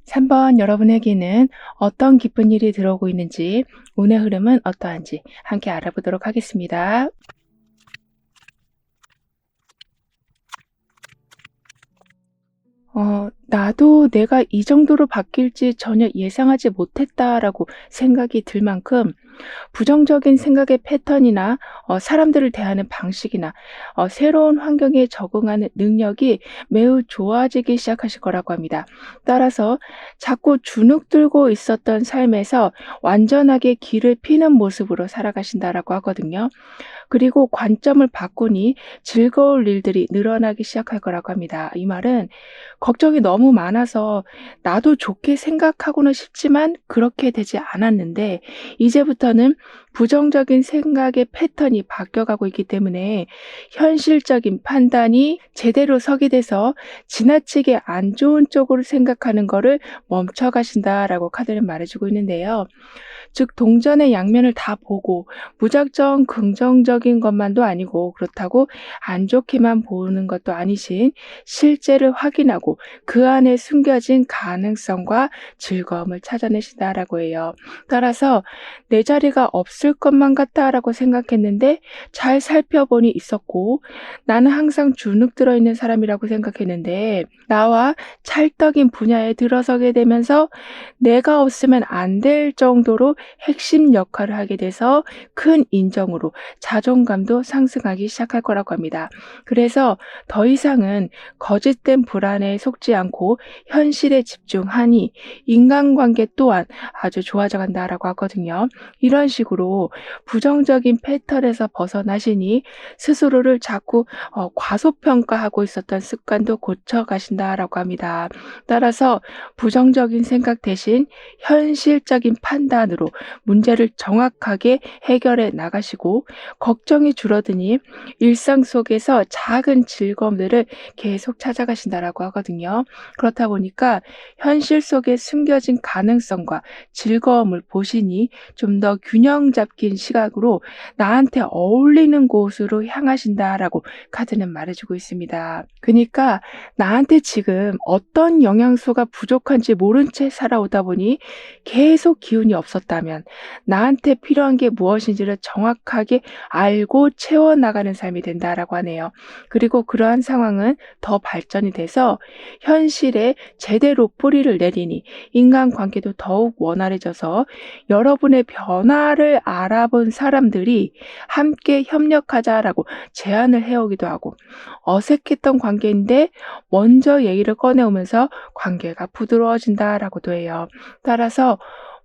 3번 여러분에게는 어떤 기쁜 일이 들어오고 있는지, 운의 흐름은 어떠한지 함께 알아보도록 하겠습니다. 나도 내가 이 정도로 바뀔지 전혀 예상하지 못했다라고 생각이 들 만큼 부정적인 생각의 패턴이나 사람들을 대하는 방식이나 새로운 환경에 적응하는 능력이 매우 좋아지기 시작하실 거라고 합니다. 따라서 자꾸 주눅들고 있었던 삶에서 완전하게 길을 피는 모습으로 살아가신다라고 하거든요. 그리고 관점을 바꾸니 즐거울 일들이 늘어나기 시작할 거라고 합니다. 이 말은 걱정이 너무 많아서 나도 좋게 생각하고는 싶지만 그렇게 되지 않았는데 이제부터는 부정적인 생각의 패턴이 바뀌어가고 있기 때문에 현실적인 판단이 제대로 서게 돼서 지나치게 안 좋은 쪽으로 생각하는 거를 멈춰가신다라고 카드는 말해주고 있는데요. 즉 동전의 양면을 다 보고 무작정 긍정적인 것만도 아니고 그렇다고 안 좋게만 보는 것도 아니신 실제를 확인하고 그 안에 숨겨진 가능성과 즐거움을 찾아내신다라고 해요. 따라서 내 자리가 없을 것만 같다라고 생각했는데 잘 살펴보니 있었고 나는 항상 주눅 들어있는 사람이라고 생각했는데 나와 찰떡인 분야에 들어서게 되면서 내가 없으면 안 될 정도로 핵심 역할을 하게 돼서 큰 인정으로 자존감도 상승하기 시작할 거라고 합니다. 그래서 더 이상은 거짓된 불안에 속지 않고 현실에 집중하니 인간관계 또한 아주 좋아져 간다라고 하거든요. 이런 식으로 부정적인 패턴에서 벗어나시니 스스로를 자꾸 과소평가하고 있었던 습관도 고쳐가신다라고 합니다. 따라서 부정적인 생각 대신 현실적인 판단으로 문제를 정확하게 해결해 나가시고 걱정이 줄어드니 일상 속에서 작은 즐거움들을 계속 찾아가신다라고 하거든요. 그렇다 보니까 현실 속에 숨겨진 가능성과 즐거움을 보시니 좀 더 균형 잡힌 시각으로 나한테 어울리는 곳으로 향하신다라고 카드는 말해주고 있습니다. 그러니까 나한테 지금 어떤 영양소가 부족한지 모른 채 살아오다 보니 계속 기운이 없었다면 나한테 필요한 게 무엇인지를 정확하게 알고 채워나가는 삶이 된다라고 하네요. 그리고 그러한 상황은 더 발전이 돼서 현실에 제대로 뿌리를 내리니 인간관계도 더욱 원활해져서 여러분의 변화를 알아본 사람들이 함께 협력하자라고 제안을 해오기도 하고 어색했던 관계인데 먼저 얘기를 꺼내오면서 관계가 부드러워진다라고도 해요. 따라서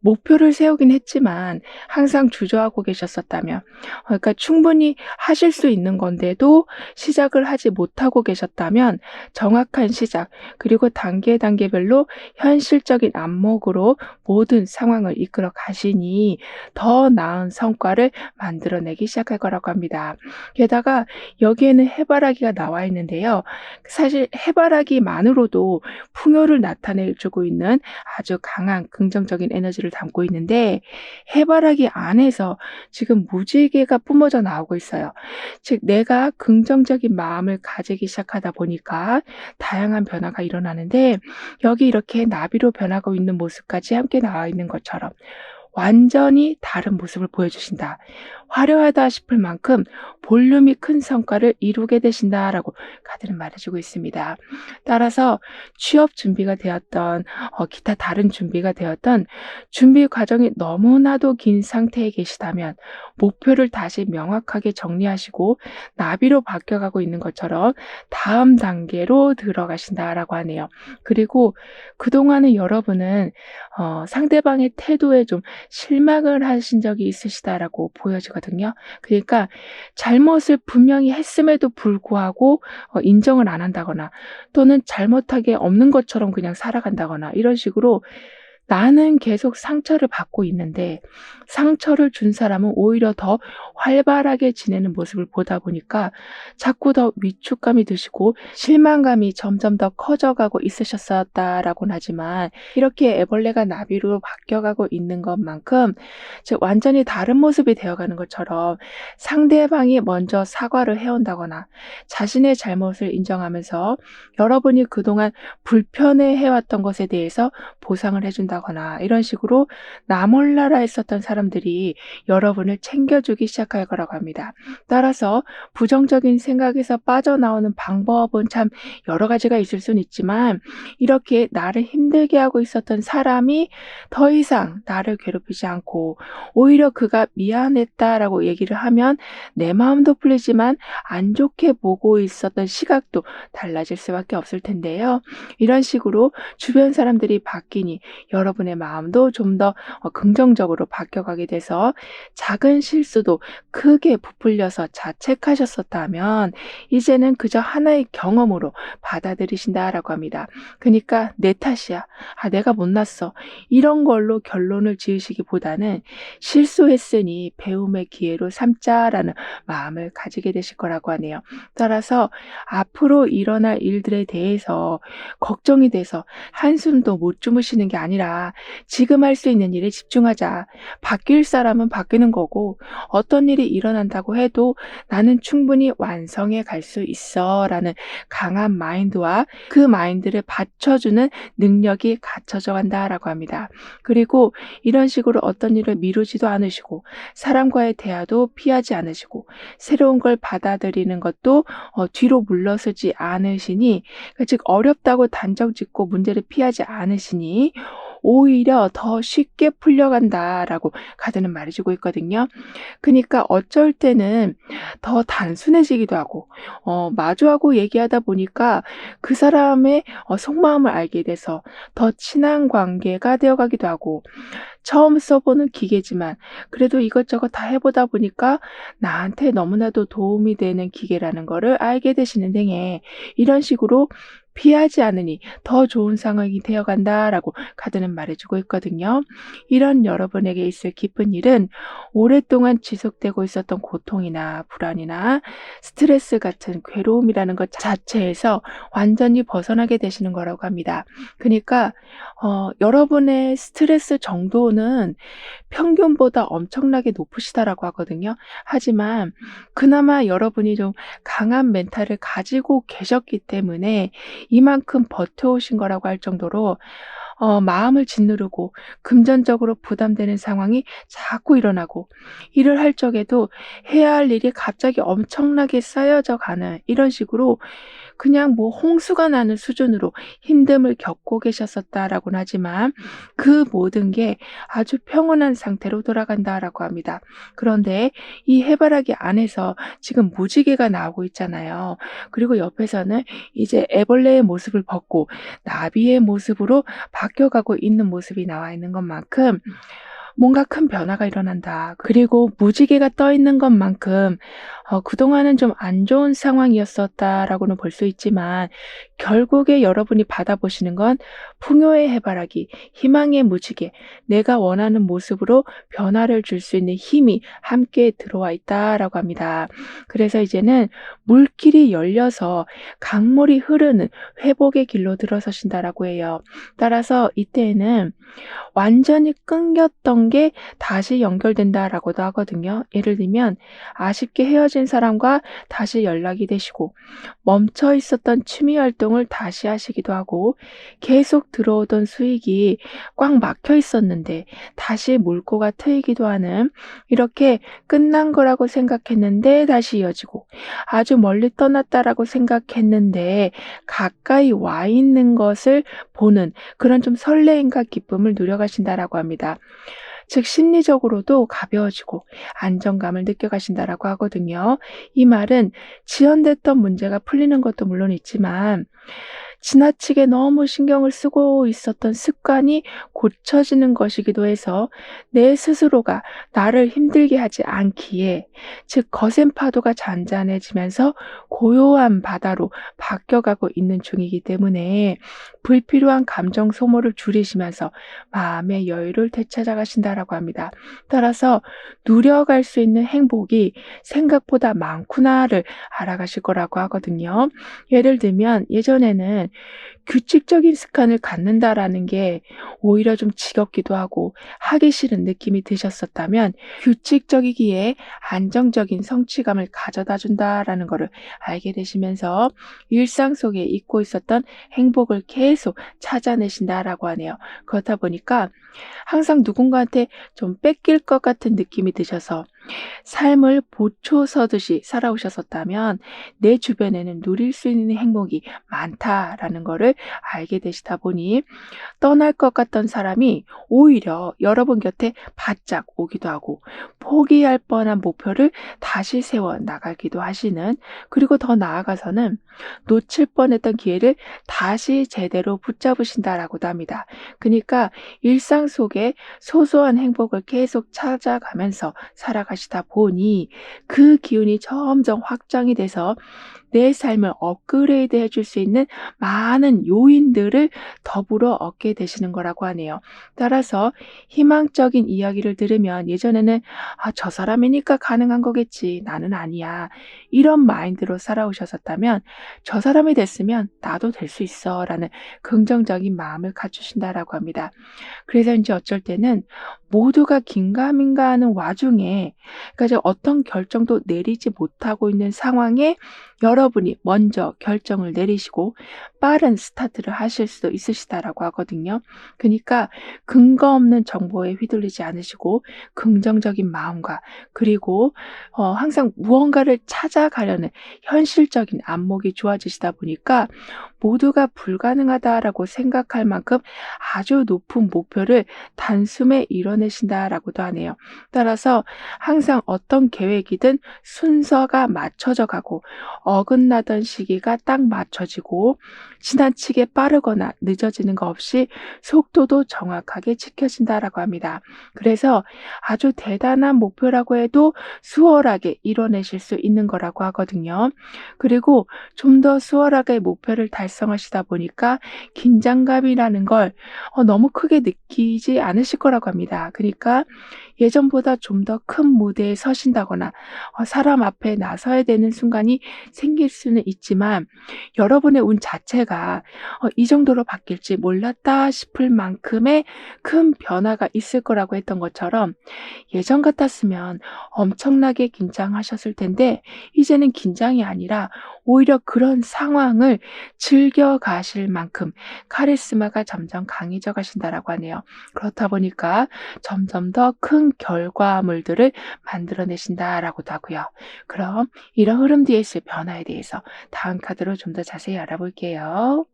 목표를 세우긴 했지만 항상 주저하고 계셨었다면 그러니까 충분히 하실 수 있는 건데도 시작을 하지 못하고 계셨다면 정확한 시작 그리고 단계별로 현실적인 안목으로 모든 상황을 이끌어 가시니 더 나은 성과를 만들어내기 시작할 거라고 합니다. 게다가 여기에는 해바라기가 나와 있는데요. 사실 해바라기만으로도 풍요를 나타내주고 있는 아주 강한 긍정적인 에너지를 담고 있는데 해바라기 안에서 지금 무지개가 뿜어져 나오고 있어요. 즉 내가 긍정적인 마음을 가지기 시작하다 보니까 다양한 변화가 일어나는데 여기 이렇게 나비로 변하고 있는 모습까지 함께 나와 있는 것처럼 완전히 다른 모습을 보여주신다. 화려하다 싶을 만큼 볼륨이 큰 성과를 이루게 되신다라고 카드는 말해주고 있습니다. 따라서 취업 준비가 되었던 기타 다른 준비가 되었던 준비 과정이 너무나도 긴 상태에 계시다면 목표를 다시 명확하게 정리하시고 나비로 바뀌어가고 있는 것처럼 다음 단계로 들어가신다라고 하네요. 그리고 그동안은 여러분은 상대방의 태도에 좀 실망을 하신 적이 있으시다라고 보여지거든요. 그러니까 잘못을 분명히 했음에도 불구하고 인정을 안 한다거나 또는 잘못하게 없는 것처럼 그냥 살아간다거나 이런 식으로 나는 계속 상처를 받고 있는데 상처를 준 사람은 오히려 더 활발하게 지내는 모습을 보다 보니까 자꾸 더 위축감이 드시고 실망감이 점점 더 커져가고 있으셨었다라고는 하지만, 이렇게 애벌레가 나비로 바뀌어가고 있는 것만큼, 즉 완전히 다른 모습이 되어가는 것처럼 상대방이 먼저 사과를 해온다거나 자신의 잘못을 인정하면서 여러분이 그동안 불편해해왔던 것에 대해서 보상을 해준다거나, 이런 식으로 나 몰라라 했었던 사람들이 여러분을 챙겨주기 시작할 거라고 합니다. 따라서 부정적인 생각에서 빠져나오는 방법은 참 여러 가지가 있을 수는 있지만, 이렇게 나를 힘들게 하고 있었던 사람이 더 이상 나를 괴롭히지 않고 오히려 그가 미안했다라고 얘기를 하면 내 마음도 풀리지만 안 좋게 보고 있었던 시각도 달라질 수밖에 없을 텐데요. 이런 식으로 주변 사람들이 바뀌니 여러분의 마음도 좀 더 긍정적으로 바뀌어가게 돼서 작은 실수도 크게 부풀려서 자책하셨었다면 이제는 그저 하나의 경험으로 받아들이신다라고 합니다. 그러니까 내 탓이야, 내가 못났어, 이런 걸로 결론을 지으시기보다는 실수했으니 배움의 기회로 삼자라는 마음을 가지게 되실 거라고 하네요. 따라서 앞으로 일어날 일들에 대해서 걱정이 돼서 한숨도 못 주무시는 게 아니라 지금 할 수 있는 일에 집중하자. 바뀔 사람은 바뀌는 거고 어떤 일이 일어난다고 해도 나는 충분히 완성해 갈 수 있어 라는 강한 마인드와 그 마인드를 받쳐주는 능력이 갖춰져 간다라고 합니다. 그리고 이런 식으로 어떤 일을 미루지도 않으시고 사람과의 대화도 피하지 않으시고 새로운 걸 받아들이는 것도 뒤로 물러서지 않으시니, 즉 어렵다고 단정 짓고 문제를 피하지 않으시니 오히려 더 쉽게 풀려간다라고 카드는 말해주고 있거든요. 그러니까 어쩔 때는 더 단순해지기도 하고 마주하고 얘기하다 보니까 그 사람의 속마음을 알게 돼서 더 친한 관계가 되어가기도 하고, 처음 써보는 기계지만 그래도 이것저것 다 해보다 보니까 나한테 너무나도 도움이 되는 기계라는 거를 알게 되시는 등의, 이런 식으로 피하지 않으니 더 좋은 상황이 되어간다라고 카드는 말해주고 있거든요. 이런 여러분에게 있을 기쁜 일은 오랫동안 지속되고 있었던 고통이나 불안이나 스트레스 같은 괴로움이라는 것 자체에서 완전히 벗어나게 되시는 거라고 합니다. 그러니까 여러분의 스트레스 정도는 평균보다 엄청나게 높으시다라고 하거든요. 하지만 그나마 여러분이 좀 강한 멘탈을 가지고 계셨기 때문에 이만큼 버텨오신 거라고 할 정도로 마음을 짓누르고 금전적으로 부담되는 상황이 자꾸 일어나고, 일을 할 적에도 해야 할 일이 갑자기 엄청나게 쌓여져 가는, 이런 식으로 그냥 뭐 홍수가 나는 수준으로 힘듦을 겪고 계셨었다라고는 하지만 그 모든 게 아주 평온한 상태로 돌아간다라고 합니다. 그런데 이 해바라기 안에서 지금 무지개가 나오고 있잖아요. 그리고 옆에서는 이제 애벌레의 모습을 벗고 나비의 모습으로 바뀌어가고 있는 모습이 나와 있는 것만큼 뭔가 큰 변화가 일어난다. 그리고 무지개가 떠 있는 것만큼 그동안은 좀 안 좋은 상황이었었다라고는 볼 수 있지만 결국에 여러분이 받아보시는 건 풍요의 해바라기, 희망의 무지개, 내가 원하는 모습으로 변화를 줄 수 있는 힘이 함께 들어와 있다라고 합니다. 그래서 이제는 물길이 열려서 강물이 흐르는 회복의 길로 들어서신다라고 해요. 따라서 이때에는 완전히 끊겼던 게 다시 연결된다라고도 하거든요. 예를 들면 아쉽게 헤어진 사람과 다시 연락이 되시고, 멈춰 있었던 취미 활동을 다시 하시기도 하고, 계속 들어오던 수익이 꽉 막혀 있었는데 다시 물꼬가 트이기도 하는, 이렇게 끝난 거라고 생각했는데 다시 이어지고, 아주 멀리 떠났다라고 생각했는데 가까이 와 있는 것을 보는 그런 좀 설레임과 기쁨을 누려가신다라고 합니다. 즉 심리적으로도 가벼워지고 안정감을 느껴가신다라고 하거든요. 이 말은 지연됐던 문제가 풀리는 것도 물론 있지만 지나치게 너무 신경을 쓰고 있었던 습관이 고쳐지는 것이기도 해서 내 스스로가 나를 힘들게 하지 않기에 즉 거센 파도가 잔잔해지면서 고요한 바다로 바뀌어가고 있는 중이기 때문에 불필요한 감정 소모를 줄이시면서 마음의 여유를 되찾아가신다라고 합니다. 따라서 누려갈 수 있는 행복이 생각보다 많구나를 알아가실 거라고 하거든요. 예를 들면 예전에는 규칙적인 습관을 갖는다라는 게 오히려 좀 지겹기도 하고 하기 싫은 느낌이 드셨었다면 규칙적이기에 안정적인 성취감을 가져다 준다라는 거를 알게 되시면서 일상 속에 잊고 있었던 행복을 계속 찾아내신다라고 하네요. 그렇다 보니까 항상 누군가한테 좀 뺏길 것 같은 느낌이 드셔서 삶을 보초 서듯이 살아오셨었다면 내 주변에는 누릴 수 있는 행복이 많다라는 거를 알게 되시다 보니 떠날 것 같던 사람이 오히려 여러분 곁에 바짝 오기도 하고 포기할 뻔한 목표를 다시 세워 나가기도 하시는, 그리고 더 나아가서는 놓칠 뻔했던 기회를 다시 제대로 붙잡으신다라고도 합니다. 그러니까 일상 속에 소소한 행복을 계속 찾아가면서 살아가시다 보니 그 기운이 점점 확장이 돼서 내 삶을 업그레이드 해줄 수 있는 많은 요인들을 더불어 얻게 되시는 거라고 하네요. 따라서 희망적인 이야기를 들으면 예전에는 저 사람이니까 가능한 거겠지. 나는 아니야. 이런 마인드로 살아오셨었다면 저 사람이 됐으면 나도 될 수 있어. 라는 긍정적인 마음을 갖추신다라고 합니다. 그래서 이제 어쩔 때는 모두가 긴가민가 하는 와중에, 그러니까 이제 어떤 결정도 내리지 못하고 있는 상황에 여러분이 먼저 결정을 내리시고 빠른 스타트를 하실 수도 있으시다라고 하거든요. 그러니까 근거 없는 정보에 휘둘리지 않으시고 긍정적인 마음과, 그리고 항상 무언가를 찾아가려는 현실적인 안목이 좋아지시다 보니까 모두가 불가능하다라고 생각할 만큼 아주 높은 목표를 단숨에 이뤄내신다라고도 하네요. 따라서 항상 어떤 계획이든 순서가 맞춰져 가고 어긋나던 시기가 딱 맞춰지고 지나치게 빠르거나 늦어지는 거 없이 속도도 정확하게 지켜진다라고 합니다. 그래서 아주 대단한 목표라고 해도 수월하게 이뤄내실 수 있는 거라고 하거든요. 그리고 좀 더 수월하게 목표를 달성하시다 보니까 긴장감이라는 걸 너무 크게 느끼지 않으실 거라고 합니다. 그러니까 예전보다 좀 더 큰 무대에 서신다거나 사람 앞에 나서야 되는 순간이 생길 수는 있지만 여러분의 운 자체가 이 정도로 바뀔지 몰랐다 싶을 만큼의 큰 변화가 있을 거라고 했던 것처럼 예전 같았으면 엄청나게 긴장하셨을 텐데 이제는 긴장이 아니라 오히려 그런 상황을 즐겨 가실 만큼 카리스마가 점점 강해져 가신다라고 하네요. 그렇다 보니까 점점 더 큰 결과물들을 만들어내신다라고도 하고요. 그럼 이런 흐름 뒤에 있을 변화에 대해서 다음 카드로 좀 더 자세히 알아볼게요.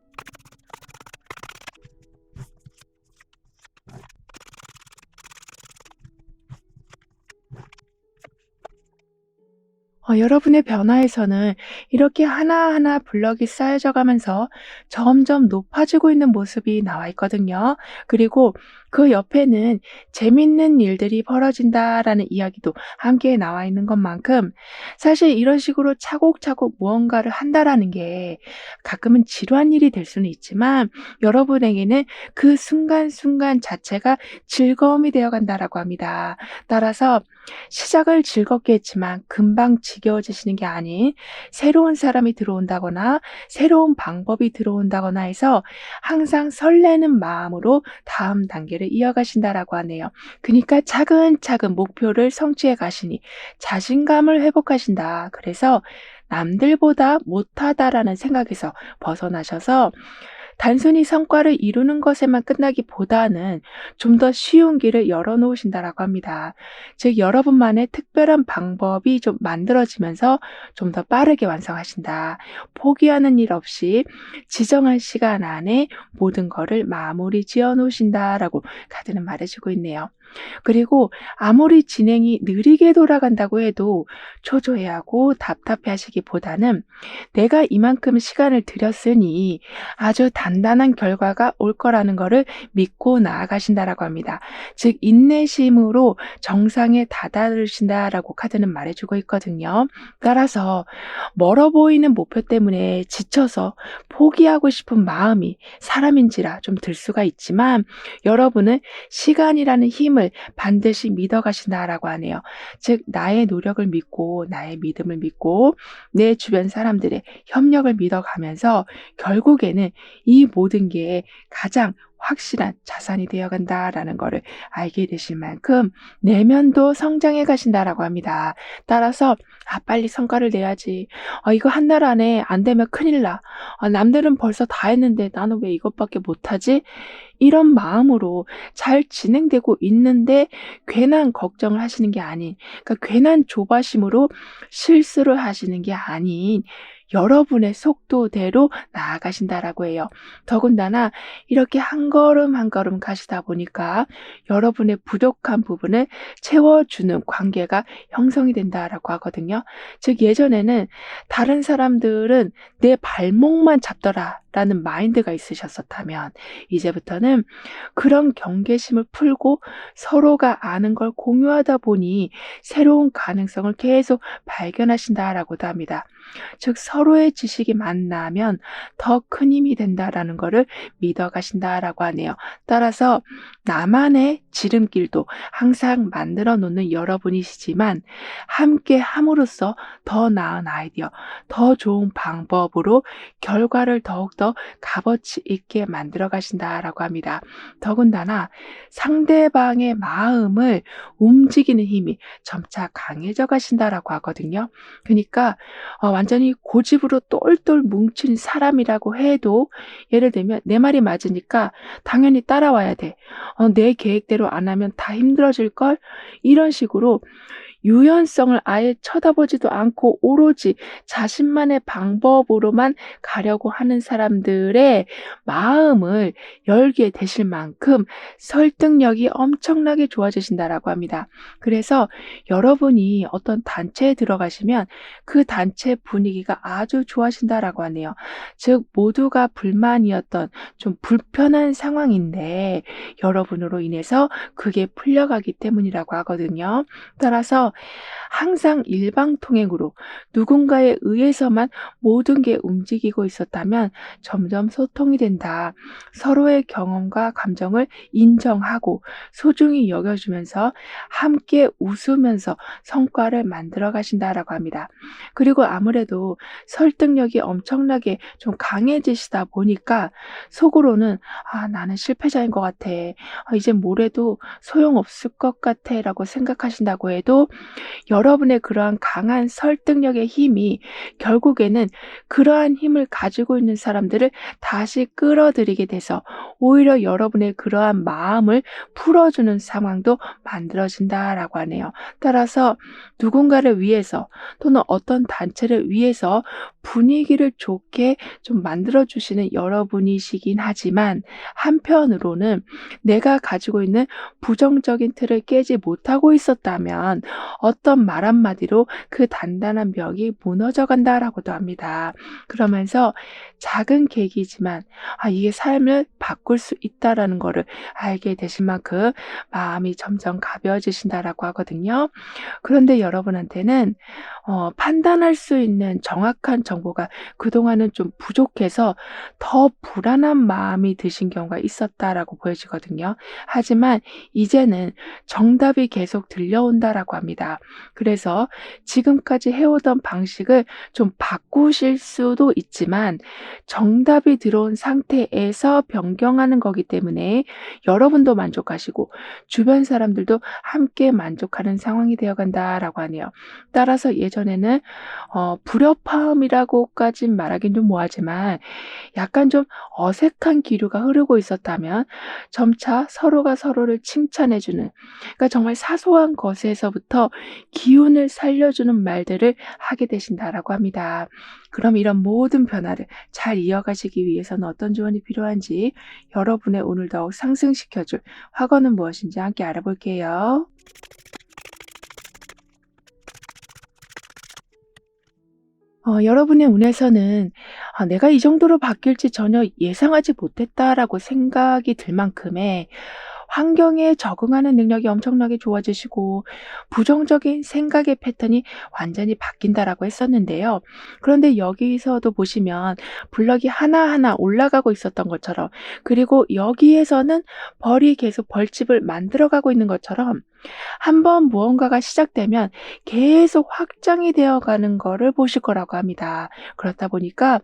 여러분의 변화에서는 이렇게 하나하나 블럭이 쌓여져 가면서 점점 높아지고 있는 모습이 나와 있거든요. 그리고 그 옆에는 재밌는 일들이 벌어진다라는 이야기도 함께 나와 있는 것만큼 사실 이런 식으로 차곡차곡 무언가를 한다라는 게 가끔은 지루한 일이 될 수는 있지만 여러분에게는 그 순간순간 자체가 즐거움이 되어 간다라고 합니다. 따라서 시작을 즐겁게 했지만 금방 지겨워지시는 게 아닌 새로운 사람이 들어온다거나 새로운 방법이 들어온다거나 해서 항상 설레는 마음으로 다음 단계를 이어가신다라고 하네요. 그러니까 차근차근 목표를 성취해 가시니 자신감을 회복하신다. 그래서 남들보다 못하다라는 생각에서 벗어나셔서 단순히 성과를 이루는 것에만 끝나기보다는 좀 더 쉬운 길을 열어 놓으신다라고 합니다. 즉 여러분만의 특별한 방법이 좀 만들어지면서 좀 더 빠르게 완성하신다. 포기하는 일 없이 지정한 시간 안에 모든 거를 마무리 지어 놓으신다라고 카드는 말해 주고 있네요. 그리고 아무리 진행이 느리게 돌아간다고 해도 초조해하고 답답해하시기보다는 내가 이만큼 시간을 들였으니 아주 단단한 결과가 올 거라는 거를 믿고 나아가신다라고 합니다. 즉 인내심으로 정상에 다다르신다라고 카드는 말해주고 있거든요. 따라서 멀어 보이는 목표 때문에 지쳐서 포기하고 싶은 마음이 사람인지라 좀 들 수가 있지만 여러분은 시간이라는 힘을 반드시 믿어가신다라고 하네요. 즉 나의 노력을 믿고 나의 믿음을 믿고 내 주변 사람들의 협력을 믿어가면서 결국에는 이 모든 게 가장 확실한 자산이 되어간다라는 것을 알게 되실 만큼 내면도 성장해 가신다라고 합니다. 따라서 빨리 성과를 내야지. 이거 한 달 안에 안 되면 큰일 나. 남들은 벌써 다 했는데 나는 왜 이것밖에 못하지? 이런 마음으로 잘 진행되고 있는데 괜한 걱정을 하시는 게 아닌, 그러니까 괜한 조바심으로 실수를 하시는 게 아닌 여러분의 속도대로 나아가신다라고 해요. 더군다나 이렇게 한 걸음 한 걸음 가시다 보니까 여러분의 부족한 부분을 채워주는 관계가 형성이 된다라고 하거든요. 즉 예전에는 다른 사람들은 내 발목만 잡더라라는 마인드가 있으셨었다면 이제부터는 그런 경계심을 풀고 서로가 아는 걸 공유하다 보니 새로운 가능성을 계속 발견하신다라고도 합니다. 즉 서로의 지식이 만나면 더 큰 힘이 된다라는 것을 믿어가신다라고 하네요. 따라서 나만의 지름길도 항상 만들어 놓는 여러분이시지만 함께 함으로써 더 나은 아이디어, 더 좋은 방법으로 결과를 더욱더 값어치 있게 만들어 가신다라고 합니다. 더군다나 상대방의 마음을 움직이는 힘이 점차 강해져 가신다라고 하거든요. 그러니까 완전히 고집으로 똘똘 뭉친 사람이라고 해도 예를 들면 내 말이 맞으니까 당연히 따라와야 돼. 내 계획대로 안 하면 다 힘들어질걸? 이런 식으로 유연성을 아예 쳐다보지도 않고 오로지 자신만의 방법으로만 가려고 하는 사람들의 마음을 열게 되실 만큼 설득력이 엄청나게 좋아지신다라고 합니다. 그래서 여러분이 어떤 단체에 들어가시면 그 단체 분위기가 아주 좋아진다라고 하네요. 즉 모두가 불만이었던 좀 불편한 상황인데 여러분으로 인해서 그게 풀려가기 때문이라고 하거든요. 따라서 항상 일방통행으로 누군가에 의해서만 모든 게 움직이고 있었다면 점점 소통이 된다. 서로의 경험과 감정을 인정하고 소중히 여겨주면서 함께 웃으면서 성과를 만들어 가신다라고 합니다. 그리고 아무래도 설득력이 엄청나게 좀 강해지시다 보니까 속으로는 나는 실패자인 것 같아. 이제 뭘 해도 소용없을 것 같아 라고 생각하신다고 해도 여러분의 그러한 강한 설득력의 힘이 결국에는 그러한 힘을 가지고 있는 사람들을 다시 끌어들이게 돼서 오히려 여러분의 그러한 마음을 풀어주는 상황도 만들어진다라고 하네요. 따라서 누군가를 위해서 또는 어떤 단체를 위해서 분위기를 좋게 좀 만들어주시는 여러분이시긴 하지만 한편으로는 내가 가지고 있는 부정적인 틀을 깨지 못하고 있었다면 어떤 말 한마디로 그 단단한 벽이 무너져 간다라고도 합니다. 그러면서 작은 계기지만 이게 삶을 바꿀 수 있다라는 거를 알게 되신 만큼 마음이 점점 가벼워지신다라고 하거든요. 그런데 여러분한테는 판단할 수 있는 정확한 정보가 그동안은 좀 부족해서 더 불안한 마음이 드신 경우가 있었다라고 보여지거든요. 하지만 이제는 정답이 계속 들려온다라고 합니다. 그래서 지금까지 해오던 방식을 좀 바꾸실 수도 있지만 정답이 들어온 상태에서 변경하는 거기 때문에 여러분도 만족하시고 주변 사람들도 함께 만족하는 상황이 되어간다라고 하네요. 따라서 예전에는 불협화음이라고까진 말하긴 좀 뭐하지만 약간 좀 어색한 기류가 흐르고 있었다면 점차 서로가 서로를 칭찬해주는, 그러니까 정말 사소한 것에서부터 기운을 살려주는 말들을 하게 되신다라고 합니다. 그럼 이런 모든 변화를 잘 이어가시기 위해서는 어떤 조언이 필요한지, 여러분의 오늘 더욱 상승시켜줄 확언은 무엇인지 함께 알아볼게요. 여러분의 운에서는 '내가 이 정도로 바뀔지 전혀 예상하지 못했다.'라고 생각이 들 만큼의 환경에 적응하는 능력이 엄청나게 좋아지시고 부정적인 생각의 패턴이 완전히 바뀐다라고 했었는데요. 그런데 여기서도 보시면 블럭이 하나하나 올라가고 있었던 것처럼, 그리고 여기에서는 벌이 계속 벌집을 만들어가고 있는 것처럼, 한번 무언가가 시작되면 계속 확장이 되어 가는 거를 보실 거라고 합니다. 그렇다 보니까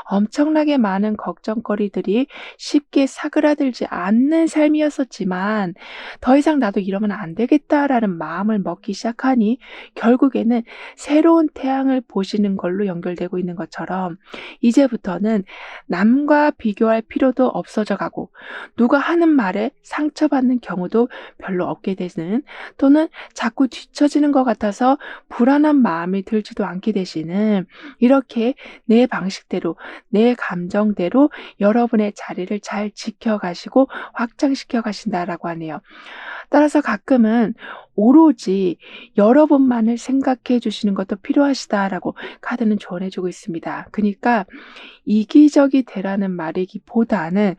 엄청나게 많은 걱정거리들이 쉽게 사그라들지 않는 삶이었었지만, 더 이상 '나도 이러면 안 되겠다.'라는 마음을 먹기 시작하니 결국에는 새로운 태양을 보시는 걸로 연결되고 있는 것처럼, 이제부터는 남과 비교할 필요도 없어져 가고 누가 하는 말에 상처받는 경우도 별로 없게 되는, 또는 자꾸 뒤처지는 것 같아서 불안한 마음이 들지도 않게 되시는, 이렇게 내 방식대로, 내 감정대로 여러분의 자리를 잘 지켜가시고 확장시켜 가신다라고 하네요. 따라서 가끔은 오로지 여러분만을 생각해 주시는 것도 필요하시다라고 카드는 조언해 주고 있습니다. 그니까 이기적이 되라는 말이기보다는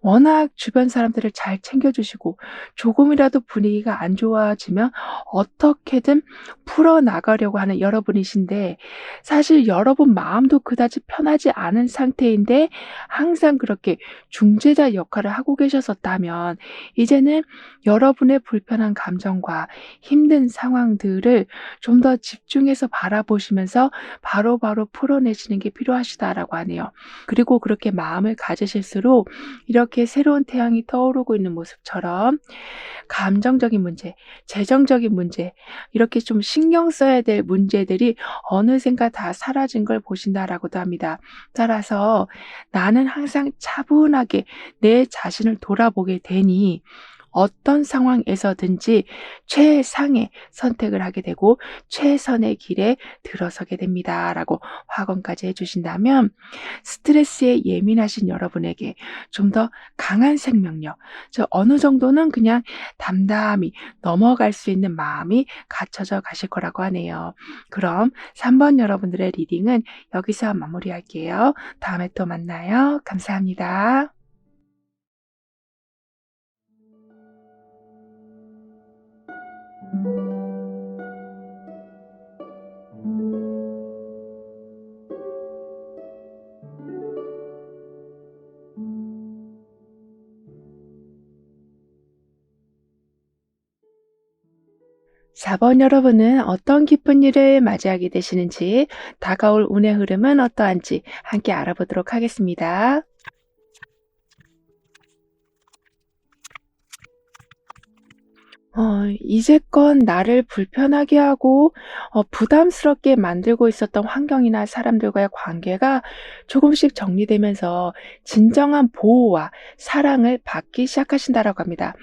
워낙 주변 사람들을 잘 챙겨 주시고, 조금이라도 분위기가 안 좋아지면 어떻게든 풀어 나가려고 하는 여러분이신데, 사실 여러분 마음도 그다지 편하지 않은 상태인데 항상 그렇게 중재자 역할을 하고 계셨었다면, 이제는 여러분의 불편한 감정과 힘든 상황들을 좀 더 집중해서 바라보시면서 바로바로 풀어내시는 게 필요하시다라고 하네요. 그리고 그렇게 마음을 가지실수록 이렇게 새로운 태양이 떠오르고 있는 모습처럼 감정적인 문제, 재정적인 문제, 이렇게 좀 신경 써야 될 문제들이 어느샌가 다 사라진 걸 보신다라고도 합니다. 따라서 나는 항상 차분하게 내 자신을 돌아보게 되니 어떤 상황에서든지 최상의 선택을 하게 되고 최선의 길에 들어서게 됩니다라고 확언까지 해주신다면, 스트레스에 예민하신 여러분에게 좀 더 강한 생명력, 어느 정도는 그냥 담담히 넘어갈 수 있는 마음이 갖춰져 가실 거라고 하네요. 그럼 3번 여러분들의 리딩은 여기서 마무리할게요. 다음에 또 만나요. 감사합니다. 4번 여러분은 어떤 기쁜 일을 맞이하게 되시는지, 다가올 운의 흐름은 어떠한지 함께 알아보도록 하겠습니다. 이제껏 나를 불편하게 하고 부담스럽게 만들고 있었던 환경이나 사람들과의 관계가 조금씩 정리되면서 진정한 보호와 사랑을 받기 시작하신다라고 합니다.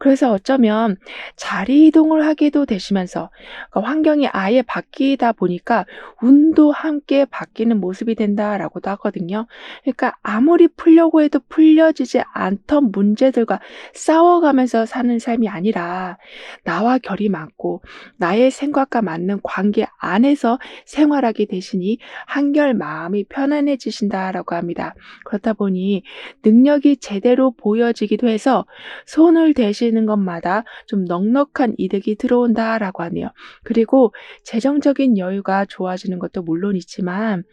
그래서 어쩌면 자리 이동을 하게도 되시면서, 그러니까 환경이 아예 바뀌다 보니까 운도 함께 바뀌는 모습이 된다라고도 하거든요. 그러니까 아무리 풀려고 해도 풀려지지 않던 문제들과 싸워가면서 사는 삶이 아니라, 나와 결이 맞고 나의 생각과 맞는 관계 안에서 생활하게 되시니 한결 마음이 편안해지신다라고 합니다. 그렇다 보니 능력이 제대로 보여지기도 해서 손을 대시는 것마다 좀 넉넉한 이득이 들어온다라고 하네요. 그리고 재정적인 여유가 좋아지는 것도 물론이지만,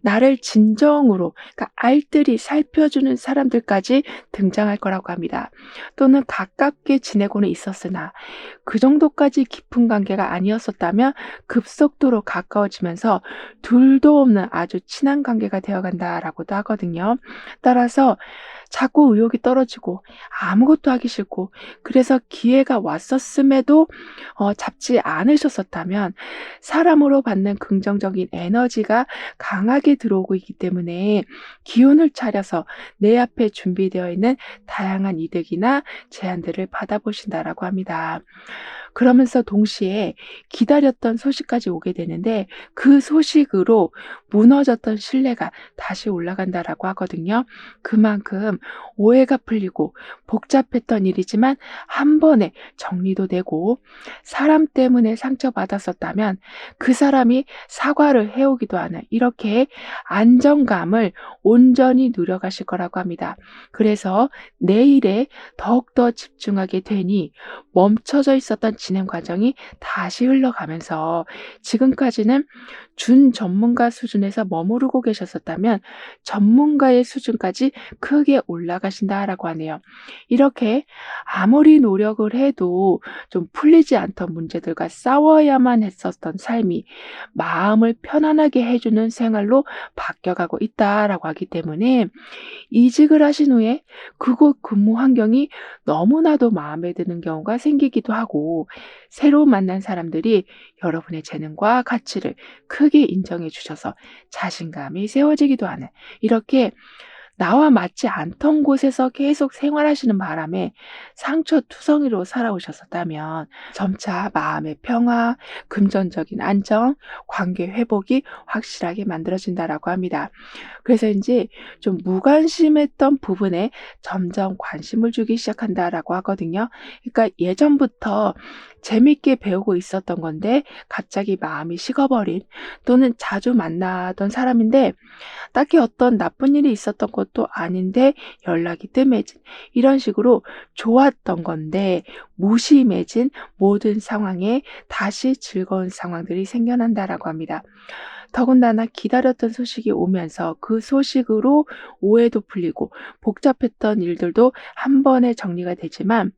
나를 진정으로, 그러니까 알뜰히 살펴주는 사람들까지 등장할 거라고 합니다. 또는 가깝게 지내고는 있었으나 그 정도까지 깊은 관계가 아니었었다면 급속도로 가까워지면서 둘도 없는 아주 친한 관계가 되어간다라고도 하거든요. 따라서 자꾸 의욕이 떨어지고 아무것도 하기 싫고, 그래서 기회가 왔었음에도 잡지 않으셨었다면, 사람으로 받는 긍정적인 에너지가 강하게 들어오고 있기 때문에 기운을 차려서 내 앞에 준비되어 있는 다양한 이득이나 제안들을 받아보신다라고 합니다. 그러면서 동시에 기다렸던 소식까지 오게 되는데 그 소식으로 무너졌던 신뢰가 다시 올라간다라고 하거든요. 그만큼 오해가 풀리고 복잡했던 일이지만 한 번에 정리도 되고 사람 때문에 상처받았었다면 그 사람이 사과를 해오기도 하는 이렇게 안정감을 온전히 누려가실 거라고 합니다. 그래서 내일에 더욱더 집중하게 되니 멈춰져 있었던 진행 과정이 다시 흘러가면서 지금까지는 준 전문가 수준에서 머무르고 계셨었다면 전문가의 수준까지 크게 올라가신다라고 하네요. 이렇게 아무리 노력을 해도 좀 풀리지 않던 문제들과 싸워야만 했었던 삶이 마음을 편안하게 해주는 생활로 바뀌어가고 있다라고 하기 때문에 이직을 하신 후에 그곳 근무 환경이 너무나도 마음에 드는 경우가 생기기도 하고 새로 만난 사람들이 여러분의 재능과 가치를 크게 인정해 주셔서 자신감이 세워지기도 하는 이렇게 나와 맞지 않던 곳에서 계속 생활하시는 바람에 상처투성이로 살아오셨었다면 점차 마음의 평화, 금전적인 안정, 관계 회복이 확실하게 만들어진다라고 합니다. 그래서인지 좀 무관심했던 부분에 점점 관심을 주기 시작한다라고 하거든요. 그러니까 예전부터 재밌게 배우고 있었던 건데 갑자기 마음이 식어버린 또는 자주 만나던 사람인데 딱히 어떤 나쁜 일이 있었던 것도 아닌데 연락이 뜸해진 이런 식으로 좋았던 건데 무심해진 모든 상황에 다시 즐거운 상황들이 생겨난다라고 합니다. 더군다나 기다렸던 소식이 오면서 그 소식으로 오해도 풀리고 복잡했던 일들도 한 번에 정리가 되지만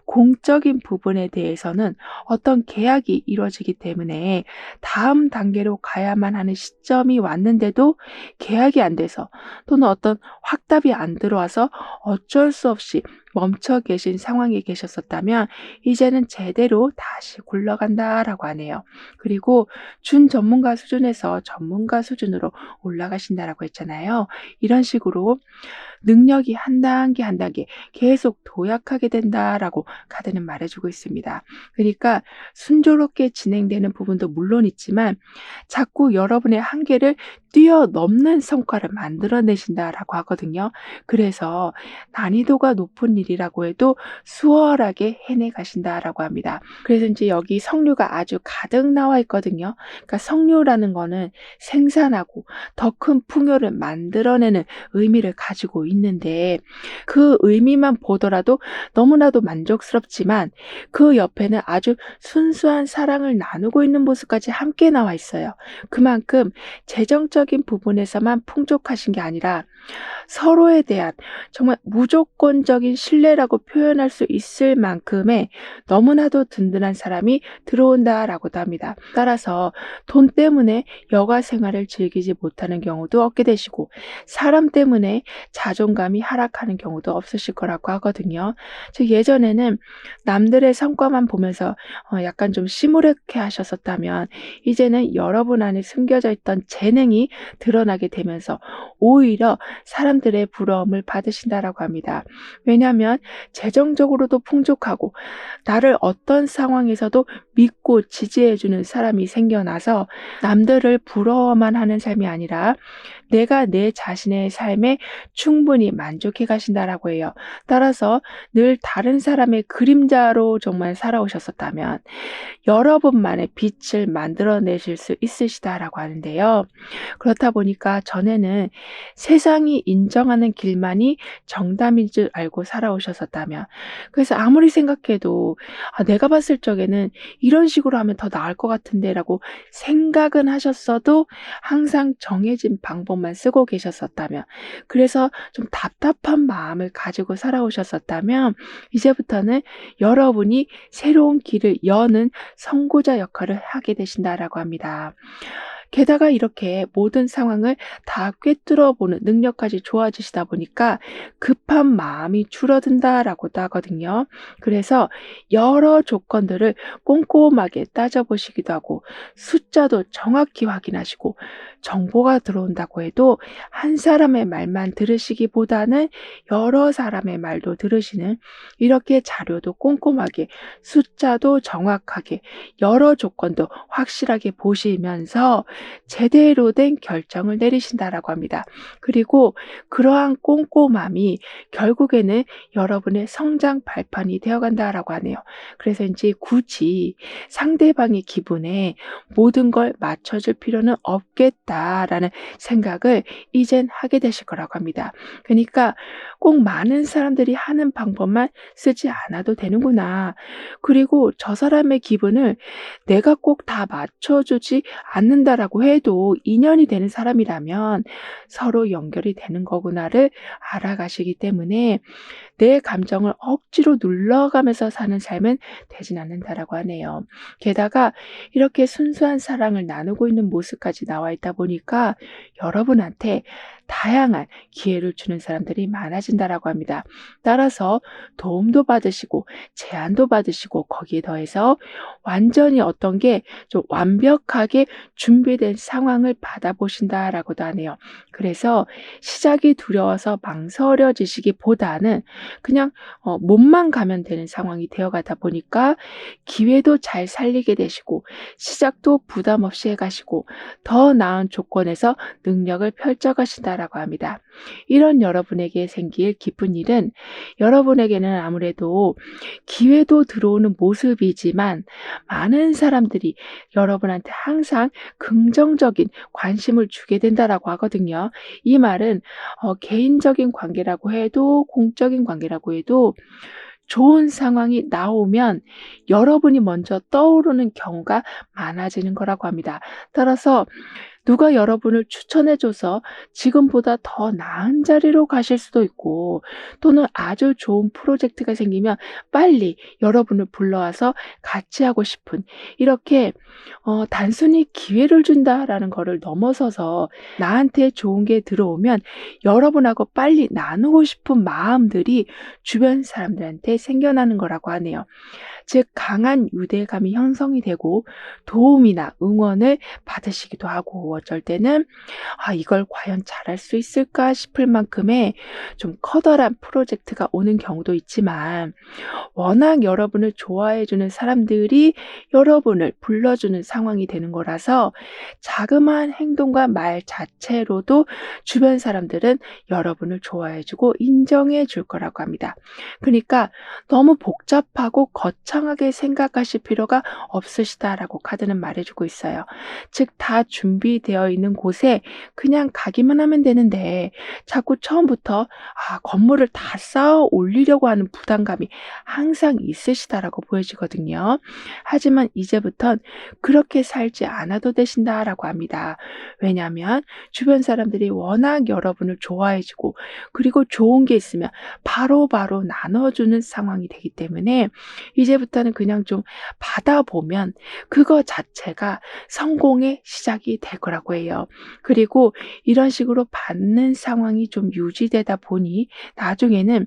공적인 부분에 대해서는 어떤 계약이 이루어지기 때문에 다음 단계로 가야만 하는 시점이 왔는데도 계약이 안 돼서 또는 어떤 확답이 안 들어와서 어쩔 수 없이 멈춰 계신 상황에 계셨었다면 이제는 제대로 다시 굴러간다라고 하네요. 그리고 준 전문가 수준에서 전문가 수준으로 올라가신다라고 했잖아요. 이런 식으로 능력이 한 단계 한 단계 계속 도약하게 된다라고 카드는 말해주고 있습니다. 그러니까 순조롭게 진행되는 부분도 물론 있지만 자꾸 여러분의 한계를 뛰어넘는 성과를 만들어내신다라고 하거든요. 그래서 난이도가 높은 일이라고 해도 수월하게 해내가신다라고 합니다. 그래서 이제 여기 석류가 아주 가득 나와 있거든요. 그러니까 석류라는 거는 생산하고 더 큰 풍요를 만들어내는 의미를 가지고 있는데 그 의미만 보더라도 너무나도 만족스럽지만 그 옆에는 아주 순수한 사랑을 나누고 있는 모습까지 함께 나와 있어요. 그만큼 재정적인 부분에서만 풍족하신 게 아니라 서로에 대한 정말 무조건적인 신뢰라고 표현할 수 있을 만큼의 너무나도 든든한 사람이 들어온다라고도 합니다. 따라서 돈 때문에 여가 생활을 즐기지 못하는 경우도 없게 되시고 사람 때문에 자존감이 하락하는 경우도 없으실 거라고 하거든요. 즉 예전에는 남들의 성과만 보면서 약간 좀 시무룩해 하셨었다면 이제는 여러분 안에 숨겨져 있던 재능이 드러나게 되면서 오히려 사람들의 부러움을 받으신다라고 합니다. 왜냐하면 재정적으로도 풍족하고 나를 어떤 상황에서도 믿고 지지해주는 사람이 생겨나서 남들을 부러워만 하는 삶이 아니라 내가 내 자신의 삶에 충분히 만족해 가신다라고 해요. 따라서 늘 다른 사람의 그림자로 정말 살아오셨었다면 여러분만의 빛을 만들어내실 수 있으시다라고 하는데요. 그렇다 보니까 전에는 세상이 인정하는 길만이 정답인 줄 알고 살아오셨었다면 그래서 아무리 생각해도 내가 봤을 적에는 이런 식으로 하면 더 나을 것 같은데 라고 생각은 하셨어도 항상 정해진 방법만 쓰고 계셨었다면 그래서 좀 답답한 마음을 가지고 살아오셨었다면 이제부터는 여러분이 새로운 길을 여는 선구자 역할을 하게 되신다라고 합니다. 게다가 이렇게 모든 상황을 다 꿰뚫어 보는 능력까지 좋아지시다 보니까 급한 마음이 줄어든다라고도 하거든요. 그래서 여러 조건들을 꼼꼼하게 따져보시기도 하고 숫자도 정확히 확인하시고 정보가 들어온다고 해도 한 사람의 말만 들으시기보다는 여러 사람의 말도 들으시는 이렇게 자료도 꼼꼼하게 숫자도 정확하게 여러 조건도 확실하게 보시면서 제대로 된 결정을 내리신다라고 합니다. 그리고 그러한 꼼꼼함이 결국에는 여러분의 성장 발판이 되어간다라고 하네요. 그래서 이제 굳이 상대방의 기분에 모든 걸 맞춰줄 필요는 없겠다라는 생각을 이젠 하게 되실 거라고 합니다. 그러니까 꼭 많은 사람들이 하는 방법만 쓰지 않아도 되는구나. 그리고 저 사람의 기분을 내가 꼭 다 맞춰주지 않는다라고 해도 인연이 되는 사람이라면 서로 연결이 되는 거구나를 알아가시기 때문에 내 감정을 억지로 눌러가면서 사는 삶은 되진 않는다라고 하네요. 게다가 이렇게 순수한 사랑을 나누고 있는 모습까지 나와 있다 보니까 여러분한테 다양한 기회를 주는 사람들이 많아진다라고 합니다. 따라서 도움도 받으시고 제안도 받으시고 거기에 더해서 완전히 어떤 게 좀 완벽하게 준비된 상황을 받아보신다라고도 하네요. 그래서 시작이 두려워서 망설여지시기보다는 그냥 몸만 가면 되는 상황이 되어가다 보니까 기회도 잘 살리게 되시고 시작도 부담 없이 해가시고 더 나은 조건에서 능력을 펼쳐가신다라고 합니다. 이런 여러분에게 생길 기쁜 일은 여러분에게는 아무래도 기회도 들어오는 모습이지만 많은 사람들이 여러분한테 항상 긍정적인 관심을 주게 된다라고 하거든요. 이 말은 개인적인 관계라고 해도 공적인 관계라고 해도 좋은 상황이 나오면 여러분이 먼저 떠오르는 경우가 많아지는 거라고 합니다. 따라서 누가 여러분을 추천해줘서 지금보다 더 나은 자리로 가실 수도 있고 또는 아주 좋은 프로젝트가 생기면 빨리 여러분을 불러와서 같이 하고 싶은 이렇게 단순히 기회를 준다라는 거를 넘어서서 나한테 좋은 게 들어오면 여러분하고 빨리 나누고 싶은 마음들이 주변 사람들한테 생겨나는 거라고 하네요. 즉 강한 유대감이 형성이 되고 도움이나 응원을 받으시기도 하고 어쩔 때는 이걸 과연 잘할 수 있을까 싶을 만큼의 좀 커다란 프로젝트가 오는 경우도 있지만 워낙 여러분을 좋아해 주는 사람들이 여러분을 불러주는 상황이 되는 거라서 자그마한 행동과 말 자체로도 주변 사람들은 여러분을 좋아해 주고 인정해 줄 거라고 합니다. 그러니까 너무 복잡하고 거창하게 생각하실 필요가 없으시다라고 카드는 말해주고 있어요. 즉 다 준비되어 있는 곳에 그냥 가기만 하면 되는데 자꾸 처음부터 건물을 다 쌓아 올리려고 하는 부담감이 항상 있으시다라고 보여지거든요. 하지만 이제부턴 그렇게 살지 않아도 되신다라고 합니다. 왜냐하면 주변 사람들이 워낙 여러분을 좋아해주고 그리고 좋은 게 있으면 바로바로 나눠주는 상황이 되기 때문에 이제부터는 그냥 좀 받아보면 그거 자체가 성공의 시작이 될 거라고 해요. 그리고 이런 식으로 받는 상황이 좀 유지되다 보니 나중에는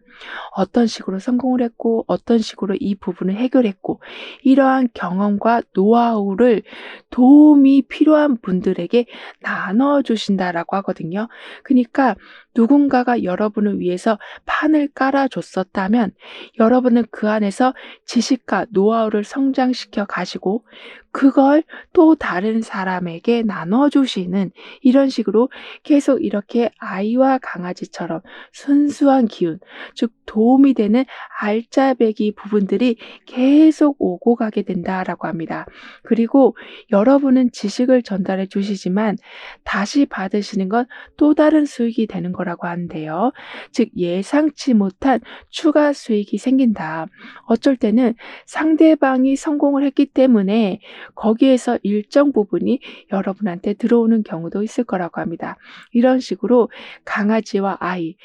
어떤 식으로 성공을 했고 어떤 식으로 이 부분을 해결했고 이러한 경험과 노하우를 도움이 필요한 분들에게 나눠주신다라고 하거든요. 그러니까 누군가가 여러분을 위해서 판을 깔아줬었다면 여러분은 그 안에서 지식과 노하우를 성장시켜 가시고 그걸 또 다른 사람에게 나눠주시는 이런 식으로 계속 이렇게 아이와 강아지처럼 순수한 기운, 즉 도움이 되는 알짜배기 부분들이 계속 오고 가게 된다라고 합니다. 그리고 여러분은 지식을 전달해 주시지만 다시 받으시는 건 또 다른 수익이 되는 거라고 하는데요. 즉 예상치 못한 추가 수익이 생긴다. 어쩔 때는 상대방이 성공을 했기 때문에 거기에서 일정 부분이 여러분한테 들어오는 경우도 있을 거라고 합니다. 이런 식으로 강아지와 아이,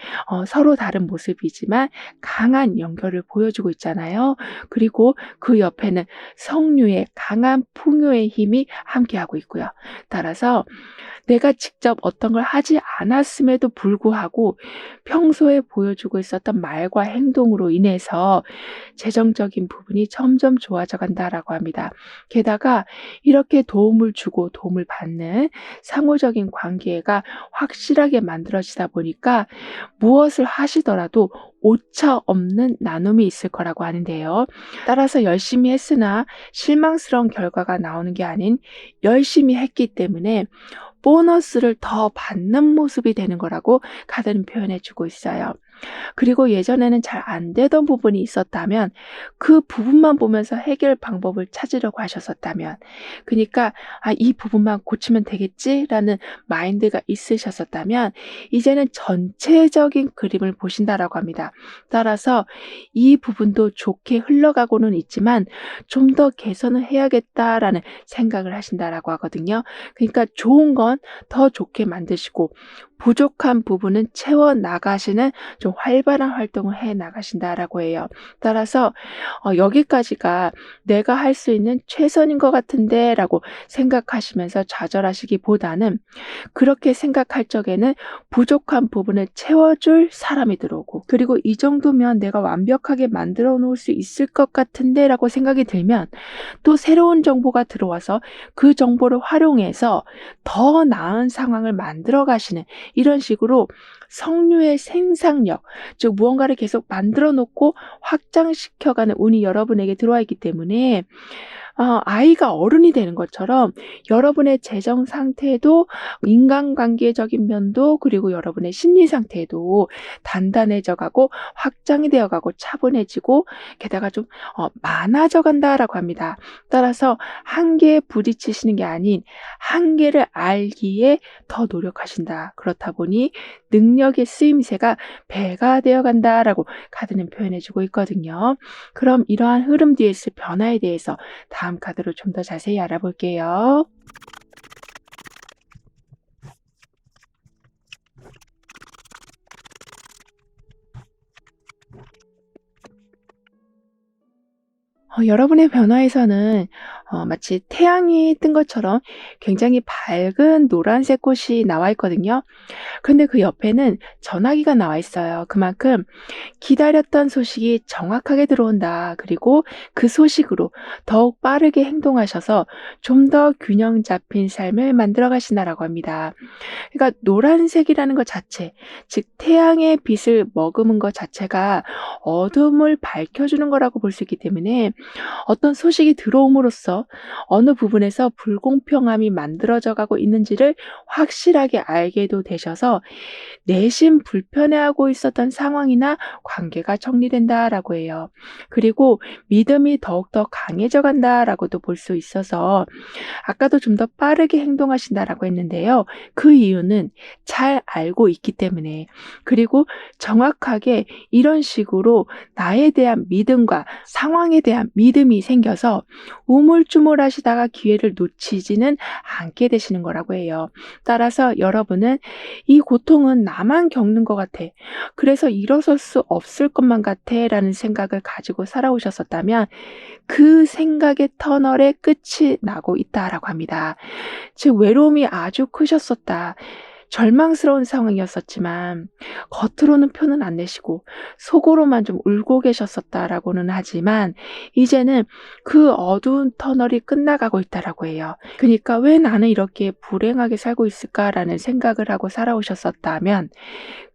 서로 다른 모습이지만 강한 연결을 보여주고 있잖아요. 그리고 그 옆에는 성류의 강한 풍요의 힘이 함께하고 있고요. 따라서 내가 직접 어떤 걸 하지 않았음에도 불구하고 평소에 보여주고 있었던 말과 행동으로 인해서 재정적인 부분이 점점 좋아져 간다라고 합니다. 게다가 이렇게 도움을 주고 도움을 받는 상호적인 관계가 확실하게 만들어지다 보니까 무엇을 하시더라도 오차 없는 나눔이 있을 거라고 하는데요. 따라서 열심히 했으나 실망스러운 결과가 나오는 게 아닌 열심히 했기 때문에 보너스를 더 받는 모습이 되는 거라고 카드는 표현해 주고 있어요. 그리고 예전에는 잘 안 되던 부분이 있었다면 그 부분만 보면서 해결 방법을 찾으려고 하셨었다면, 그러니까 이 부분만 고치면 되겠지라는 마인드가 있으셨었다면 이제는 전체적인 그림을 보신다라고 합니다. 따라서 이 부분도 좋게 흘러가고는 있지만 좀 더 개선을 해야겠다라는 생각을 하신다라고 하거든요. 그러니까 좋은 건 더 좋게 만드시고 부족한 부분은 채워 나가시는 좀 활발한 활동을 해 나가신다라고 해요. 따라서 여기까지가 내가 할 수 있는 최선인 것 같은데라고 생각하시면서 좌절하시기보다는, 그렇게 생각할 적에는 부족한 부분을 채워줄 사람이 들어오고, 그리고 이 정도면 내가 완벽하게 만들어 놓을 수 있을 것 같은데라고 생각이 들면 또 새로운 정보가 들어와서 그 정보를 활용해서 더 나은 상황을 만들어 가시는, 이런 식으로 성류의 생산력, 즉 무언가를 계속 만들어 놓고 확장시켜가는 운이 여러분에게 들어와 있기 때문에 아이가 어른이 되는 것처럼 여러분의 재정 상태도, 인간관계적인 면도, 그리고 여러분의 심리 상태도 단단해져 가고 확장이 되어 가고 차분해지고 게다가 좀 많아져 간다라고 합니다. 따라서 한계에 부딪히시는 게 아닌 한계를 알기에 더 노력하신다. 그렇다 보니 능력의 쓰임새가 배가 되어 간다라고 카드는 표현해 주고 있거든요. 그럼 이러한 흐름 뒤에 있을 변화에 대해서 다음 카드로 좀 더 자세히 알아볼게요. 여러분의 변화에서는 마치 태양이 뜬 것처럼 굉장히 밝은 노란색 꽃이 나와 있거든요. 근데 그 옆에는 전화기가 나와 있어요. 그만큼 기다렸던 소식이 정확하게 들어온다. 그리고 그 소식으로 더욱 빠르게 행동하셔서 좀 더 균형 잡힌 삶을 만들어 가신다라고 합니다. 그러니까 노란색이라는 것 자체, 즉 태양의 빛을 머금은 것 자체가 어둠을 밝혀주는 거라고 볼 수 있기 때문에 어떤 소식이 들어옴으로써 어느 부분에서 불공평함이 만들어져 가고 있는지를 확실하게 알게도 되셔서 내심 불편해하고 있었던 상황이나 관계가 정리된다라고 해요. 그리고 믿음이 더욱더 강해져 간다라고도 볼 수 있어서 아까도 좀 더 빠르게 행동하신다라고 했는데요. 그 이유는 잘 알고 있기 때문에, 그리고 정확하게 이런 식으로 나에 대한 믿음과 상황에 대한 믿음이 생겨서 우물쭈물하시다가 기회를 놓치지는 않게 되시는 거라고 해요. 따라서 여러분은 이 고통은 나만 겪는 것 같아, 그래서 일어설 수 없을 것만 같아 라는 생각을 가지고 살아오셨었다면 그 생각의 터널에 끝이 나고 있다라고 합니다. 즉 외로움이 아주 크셨었다, 절망스러운 상황이었었지만 겉으로는 표는 안 내시고 속으로만 좀 울고 계셨었다라고는 하지만 이제는 그 어두운 터널이 끝나가고 있다라고 해요. 그러니까 왜 나는 이렇게 불행하게 살고 있을까라는 생각을 하고 살아오셨었다면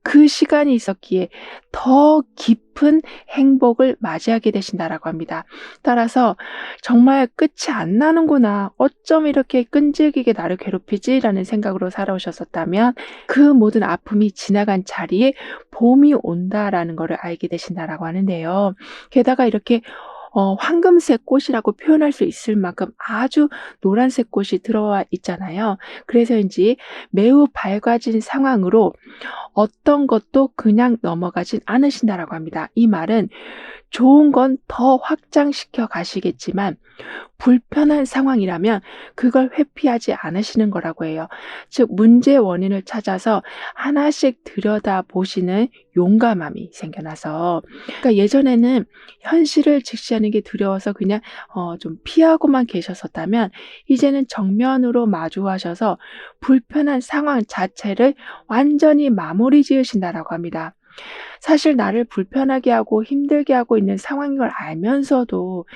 그 시간이 있었기에 더 깊은 행복을 맞이하게 되신다라고 합니다. 따라서 정말 끝이 안 나는구나, 어쩜 이렇게 끈질기게 나를 괴롭히지라는 생각으로 살아오셨었다면 그 모든 아픔이 지나간 자리에 봄이 온다라는 것을 알게 되신다라고 하는데요. 게다가 이렇게 황금색 꽃이라고 표현할 수 있을 만큼 아주 노란색 꽃이 들어와 있잖아요. 그래서인지 매우 밝아진 상황으로 어떤 것도 그냥 넘어가진 않으신다라고 합니다. 이 말은 좋은 건 더 확장시켜 가시겠지만 불편한 상황이라면 그걸 회피하지 않으시는 거라고 해요. 즉 문제의 원인을 찾아서 하나씩 들여다보시는 용감함이 생겨나서, 그러니까 예전에는 현실을 직시하는 게 두려워서 그냥 좀 피하고만 계셨었다면 이제는 정면으로 마주하셔서 불편한 상황 자체를 완전히 마무리 지으신다라고 합니다. 사실 나를 불편하게 하고 힘들게 하고 있는 상황인 걸 알면서도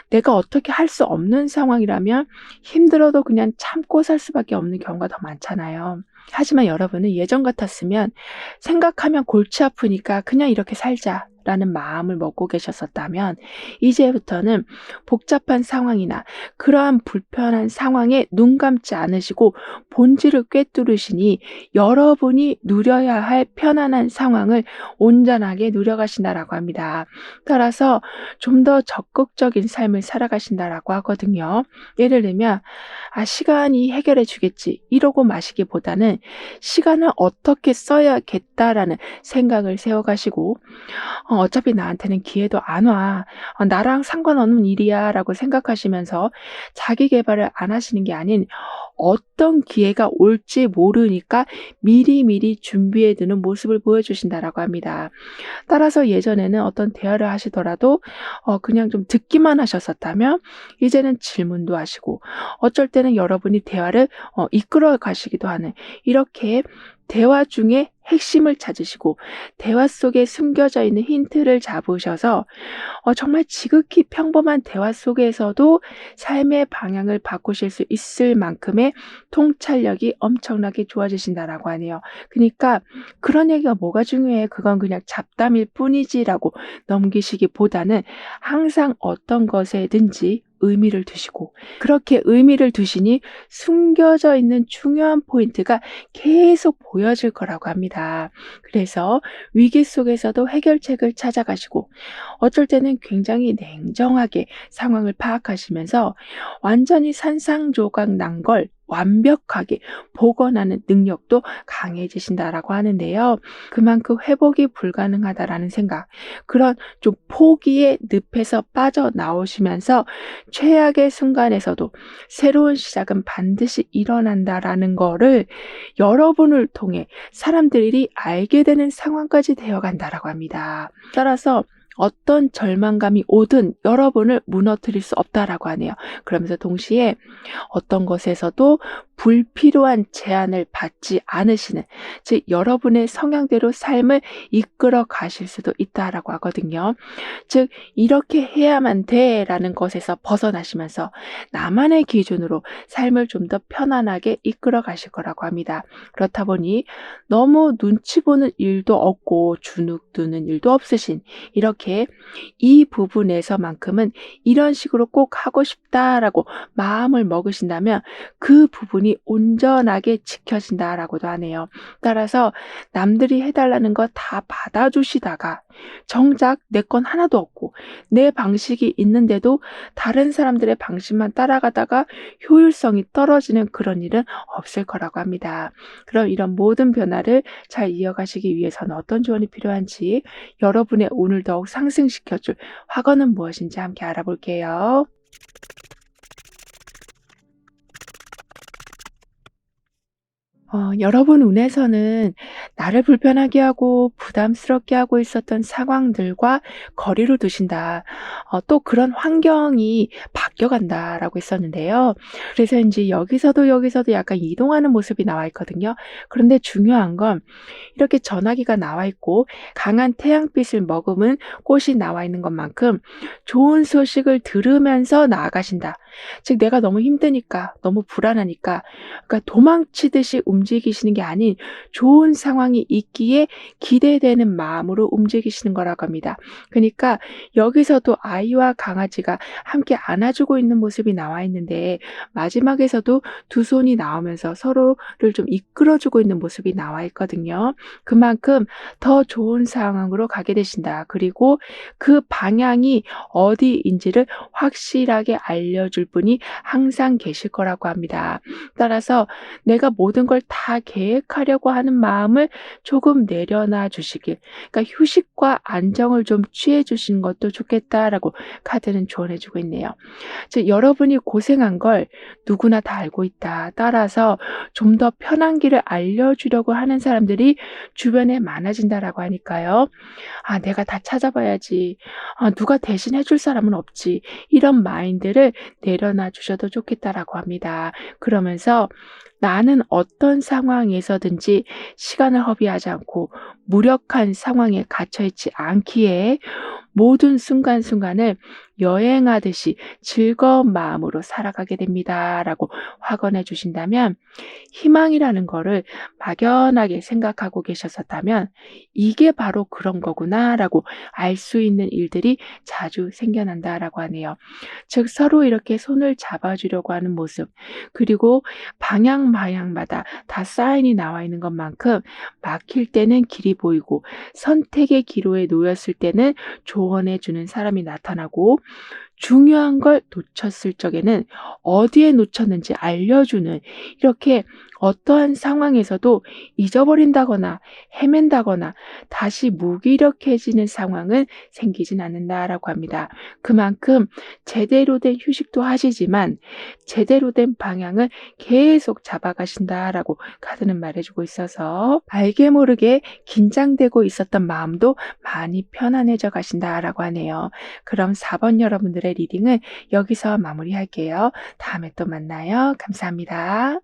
내가 어떻게 할 수 없는 상황이라면 힘들어도 그냥 참고 살 수밖에 없는 경우가 더 많잖아요. 하지만 여러분은 예전 같았으면 생각하면 골치 아프니까 그냥 이렇게 살자라는 마음을 먹고 계셨었다면 이제부터는 복잡한 상황이나 그러한 불편한 상황에 눈 감지 않으시고 본질을 꿰뚫으시니 여러분이 누려야 할 편안한 상황을 온전하게 누려가신다라고 합니다. 따라서 좀 더 적극적인 삶을 살아가신다라고 하거든요. 예를 들면 시간이 해결해 주겠지 이러고 마시기보다는 시간을 어떻게 써야겠다라는 생각을 세워가시고 어차피 나한테는 기회도 안 와. 나랑 상관없는 일이야라고 생각하시면서 자기 계발을 안 하시는 게 아닌 어떤 기회가 올지 모르니까 미리미리 준비해 두는 모습을 보여주신다라고 합니다. 따라서 예전에는 어떤 대화를 하시더라도 그냥 좀 듣기만 하셨었다면 이제는 질문도 하시고 어쩔 때는 여러분이 대화를 이끌어 가시기도 하는, 이렇게 대화 중에 핵심을 찾으시고 대화 속에 숨겨져 있는 힌트를 잡으셔서 정말 지극히 평범한 대화 속에서도 삶의 방향을 바꾸실 수 있을 만큼의 통찰력이 엄청나게 좋아지신다라고 하네요. 그러니까 그런 얘기가 뭐가 중요해? 그건 그냥 잡담일 뿐이지라고 넘기시기보다는 항상 어떤 것에든지 의미를 두시고, 그렇게 의미를 두시니 숨겨져 있는 중요한 포인트가 계속 보여질 거라고 합니다. 그래서 위기 속에서도 해결책을 찾아가시고 어쩔 때는 굉장히 냉정하게 상황을 파악하시면서 완전히 산상조각 난 걸 완벽하게 복원하는 능력도 강해지신다라고 하는데요. 그만큼 회복이 불가능하다라는 생각, 그런 좀 포기의 늪에서 빠져나오시면서 최악의 순간에서도 새로운 시작은 반드시 일어난다라는 거를 여러분을 통해 사람들이 알게 되는 상황까지 되어간다라고 합니다. 따라서 어떤 절망감이 오든 여러분을 무너뜨릴 수 없다라고 하네요. 그러면서 동시에 어떤 것에서도 불필요한 제한을 받지 않으시는, 즉 여러분의 성향대로 삶을 이끌어 가실 수도 있다라고 하거든요. 즉 이렇게 해야만 돼라는 것에서 벗어나시면서 나만의 기준으로 삶을 좀 더 편안하게 이끌어 가실 거라고 합니다. 그렇다 보니 너무 눈치 보는 일도 없고 주눅 드는 일도 없으신, 이렇게 이 부분에서만큼은 이런 식으로 꼭 하고 싶다라고 마음을 먹으신다면 그 부분이 온전하게 지켜진다라고도 하네요. 따라서 남들이 해달라는 거 다 받아주시다가 정작 내 건 하나도 없고 내 방식이 있는데도 다른 사람들의 방식만 따라가다가 효율성이 떨어지는 그런 일은 없을 거라고 합니다. 그럼 이런 모든 변화를 잘 이어가시기 위해서는 어떤 조언이 필요한지, 여러분의 운을 더욱 상승시켜줄 화건은 무엇인지 함께 알아볼게요. 여러분 운에서는 나를 불편하게 하고 부담스럽게 하고 있었던 상황들과 거리를 두신다. 또 그런 환경이 바뀌어간다라고 했었는데요. 그래서 인제 여기서도 약간 이동하는 모습이 나와 있거든요. 그런데 중요한 건 이렇게 전화기가 나와 있고 강한 태양빛을 머금은 꽃이 나와 있는 것만큼 좋은 소식을 들으면서 나아가신다. 즉 내가 너무 힘드니까, 너무 불안하니까, 그러니까 도망치듯이 움직이시는 게 아닌 좋은 상황이 있기에 기대되는 마음으로 움직이시는 거라고 합니다. 그러니까 여기서도 아이와 강아지가 함께 안아주고 있는 모습이 나와 있는데 마지막에서도 두 손이 나오면서 서로를 좀 이끌어주고 있는 모습이 나와 있거든요. 그만큼 더 좋은 상황으로 가게 되신다. 그리고 그 방향이 어디인지를 확실하게 알려줄 분이 항상 계실 거라고 합니다. 따라서 내가 모든 걸 다 계획하려고 하는 마음을 조금 내려놔 주시길, 그러니까 휴식과 안정을 좀 취해 주시는 것도 좋겠다라고 카드는 조언해 주고 있네요. 즉 여러분이 고생한 걸 누구나 다 알고 있다. 따라서 좀 더 편한 길을 알려주려고 하는 사람들이 주변에 많아진다라고 하니까요. '아 내가 다 찾아봐야지. 아 누가 대신 해줄 사람은 없지.' 이런 마인드를 내려놔 주셔도 좋겠다라고 합니다. 그러면서 나는 어떤 상황에서든지 시간을 허비하지 않고 무력한 상황에 갇혀 있지 않기에 모든 순간순간을 여행하듯이 즐거운 마음으로 살아가게 됩니다라고 확언해 주신다면, 희망이라는 거를 막연하게 생각하고 계셨었다면 '이게 바로 그런 거구나.'라고 알 수 있는 일들이 자주 생겨난다라고 하네요. 즉 서로 이렇게 손을 잡아 주려고 하는 모습, 그리고 방향마다 다 사인이 나와 있는 것만큼 막힐 때는 길이 보이고 선택의 기로에 놓였을 때는 조언해 주는 사람이 나타나고, 중요한 걸 놓쳤을 적에는 어디에 놓쳤는지 알려주는, 이렇게 어떠한 상황에서도 잊어버린다거나 헤맨다거나 다시 무기력해지는 상황은 생기진 않는다라고 합니다. 그만큼 제대로 된 휴식도 하시지만 제대로 된 방향을 계속 잡아가신다라고 카드는 말해주고 있어서, 알게 모르게 긴장되고 있었던 마음도 많이 편안해져 가신다라고 하네요. 그럼 4번 여러분들의 리딩은 여기서 마무리할게요. 다음에 또 만나요. 감사합니다.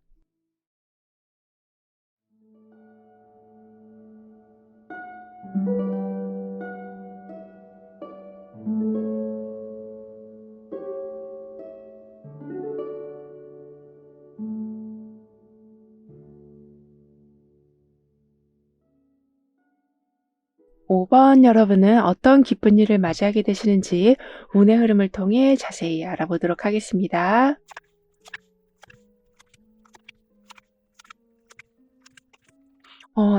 5번 여러분은 어떤 기쁜 일을 맞이하게 되시는지 운의 흐름을 통해 자세히 알아보도록 하겠습니다.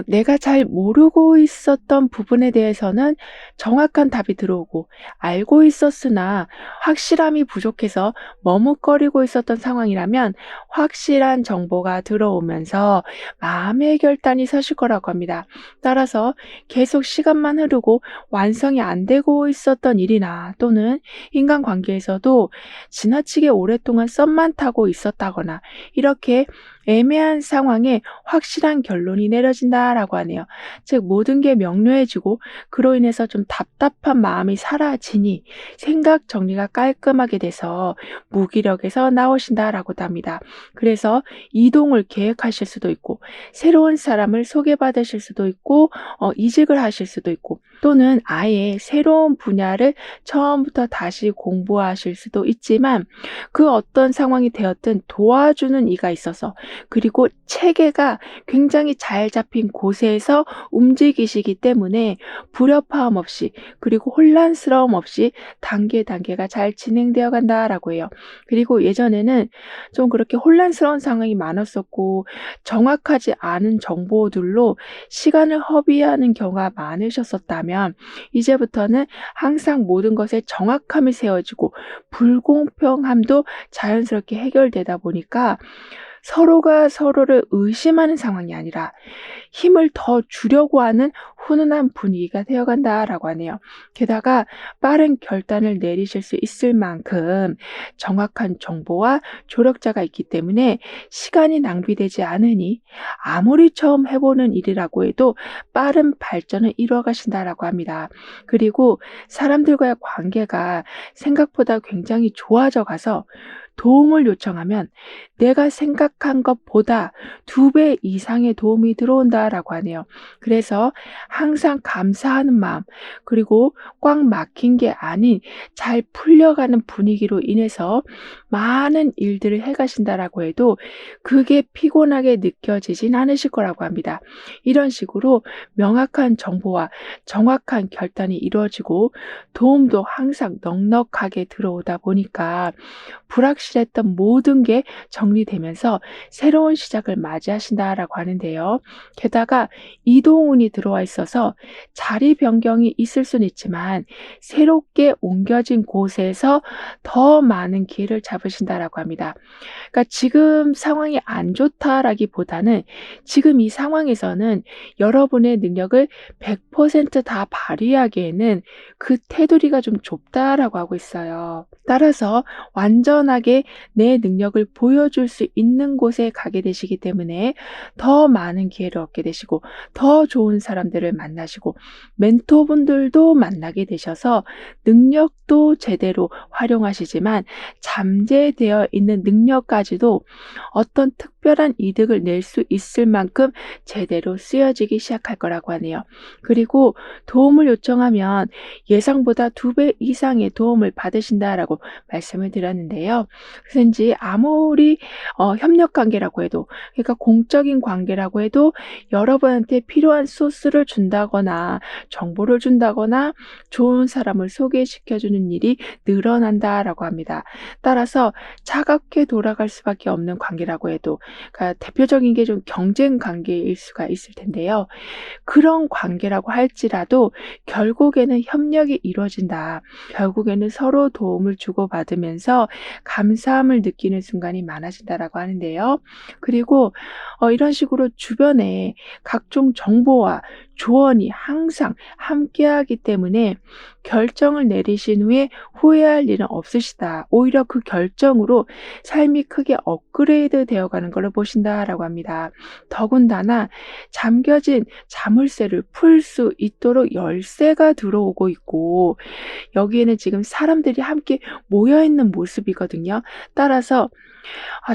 내가 잘 모르고 있었던 부분에 대해서는 정확한 답이 들어오고, 알고 있었으나 확실함이 부족해서 머뭇거리고 있었던 상황이라면 확실한 정보가 들어오면서 마음의 결단이 서실 거라고 합니다. 따라서 계속 시간만 흐르고 완성이 안 되고 있었던 일이나 또는 인간관계에서도 지나치게 오랫동안 썸만 타고 있었다거나 이렇게 애매한 상황에 확실한 결론이 내려진다라고 하네요. 즉 모든 게 명료해지고 그로 인해서 좀 답답한 마음이 사라지니 생각 정리가 깔끔하게 돼서 무기력에서 나오신다라고도 합니다. 그래서 이동을 계획하실 수도 있고 새로운 사람을 소개받으실 수도 있고 이직을 하실 수도 있고, 또는 아예 새로운 분야를 처음부터 다시 공부하실 수도 있지만, 그 어떤 상황이 되었든 도와주는 이가 있어서, 그리고 체계가 굉장히 잘 잡힌 곳에서 움직이시기 때문에 불협화음 없이, 그리고 혼란스러움 없이 단계가 잘 진행되어 간다라고 해요. 그리고 예전에는 좀 그렇게 혼란스러운 상황이 많았었고 정확하지 않은 정보들로 시간을 허비하는 경우가 많으셨었다면, 이제부터는 항상 모든 것에 정확함이 세워지고 불공평함도 자연스럽게 해결되다 보니까 서로가 서로를 의심하는 상황이 아니라 힘을 더 주려고 하는 훈훈한 분위기가 되어간다라고 하네요. 게다가 빠른 결단을 내리실 수 있을 만큼 정확한 정보와 조력자가 있기 때문에 시간이 낭비되지 않으니 아무리 처음 해보는 일이라고 해도 빠른 발전을 이루어가신다라고 합니다. 그리고 사람들과의 관계가 생각보다 굉장히 좋아져 가서 도움을 요청하면 내가 생각한 것보다 2배 이상의 도움이 들어온다라고 하네요. 그래서 항상 감사하는 마음, 그리고 꽉 막힌 게 아닌 잘 풀려가는 분위기로 인해서 많은 일들을 해가신다라고 해도 그게 피곤하게 느껴지진 않으실 거라고 합니다. 이런 식으로 명확한 정보와 정확한 결단이 이루어지고 도움도 항상 넉넉하게 들어오다 보니까 불확실한 불확실했던 모든 게 정리되면서 새로운 시작을 맞이하신다라고 하는데요. 게다가 이동운이 들어와 있어서 자리 변경이 있을 수는 있지만 새롭게 옮겨진 곳에서 더 많은 기회를 잡으신다라고 합니다. 그러니까 지금 상황이 안 좋다라기보다는 지금 이 상황에서는 여러분의 능력을 100%다 발휘하기에는 그 테두리가 좀 좁다라고 하고 있어요. 따라서 완전하게 내 능력을 보여줄 수 있는 곳에 가게 되시기 때문에 더 많은 기회를 얻게 되시고 더 좋은 사람들을 만나시고 멘토분들도 만나게 되셔서 능력도 제대로 활용하시지만 잠재되어 있는 능력까지도 어떤 특별한 이득을 낼 수 있을 만큼 제대로 쓰여지기 시작할 거라고 하네요. 그리고 도움을 요청하면 예상보다 2배 이상의 도움을 받으신다라고 말씀을 드렸는데요. 그래서인지 아무리 협력 관계라고 해도, 그러니까 공적인 관계라고 해도 여러분한테 필요한 소스를 준다거나 정보를 준다거나 좋은 사람을 소개시켜주는 일이 늘어난다라고 합니다. 따라서 차갑게 돌아갈 수밖에 없는 관계라고 해도, 그러니까 대표적인 게 좀 경쟁 관계일 수가 있을 텐데요. 그런 관계라고 할지라도 결국에는 협력이 이루어진다. 결국에는 서로 도움을 주고받으면서 감사함을 느끼는 순간이 많아진다라고 하는데요. 그리고 이런 식으로 주변에 각종 정보와 조언이 항상 함께하기 때문에 결정을 내리신 후에 후회할 일은 없으시다. 오히려 그 결정으로 삶이 크게 업그레이드 되어가는 걸로 보신다라고 합니다. 더군다나 잠겨진 자물쇠를 풀 수 있도록 열쇠가 들어오고 있고 여기에는 지금 사람들이 함께 모여있는 모습이거든요. 따라서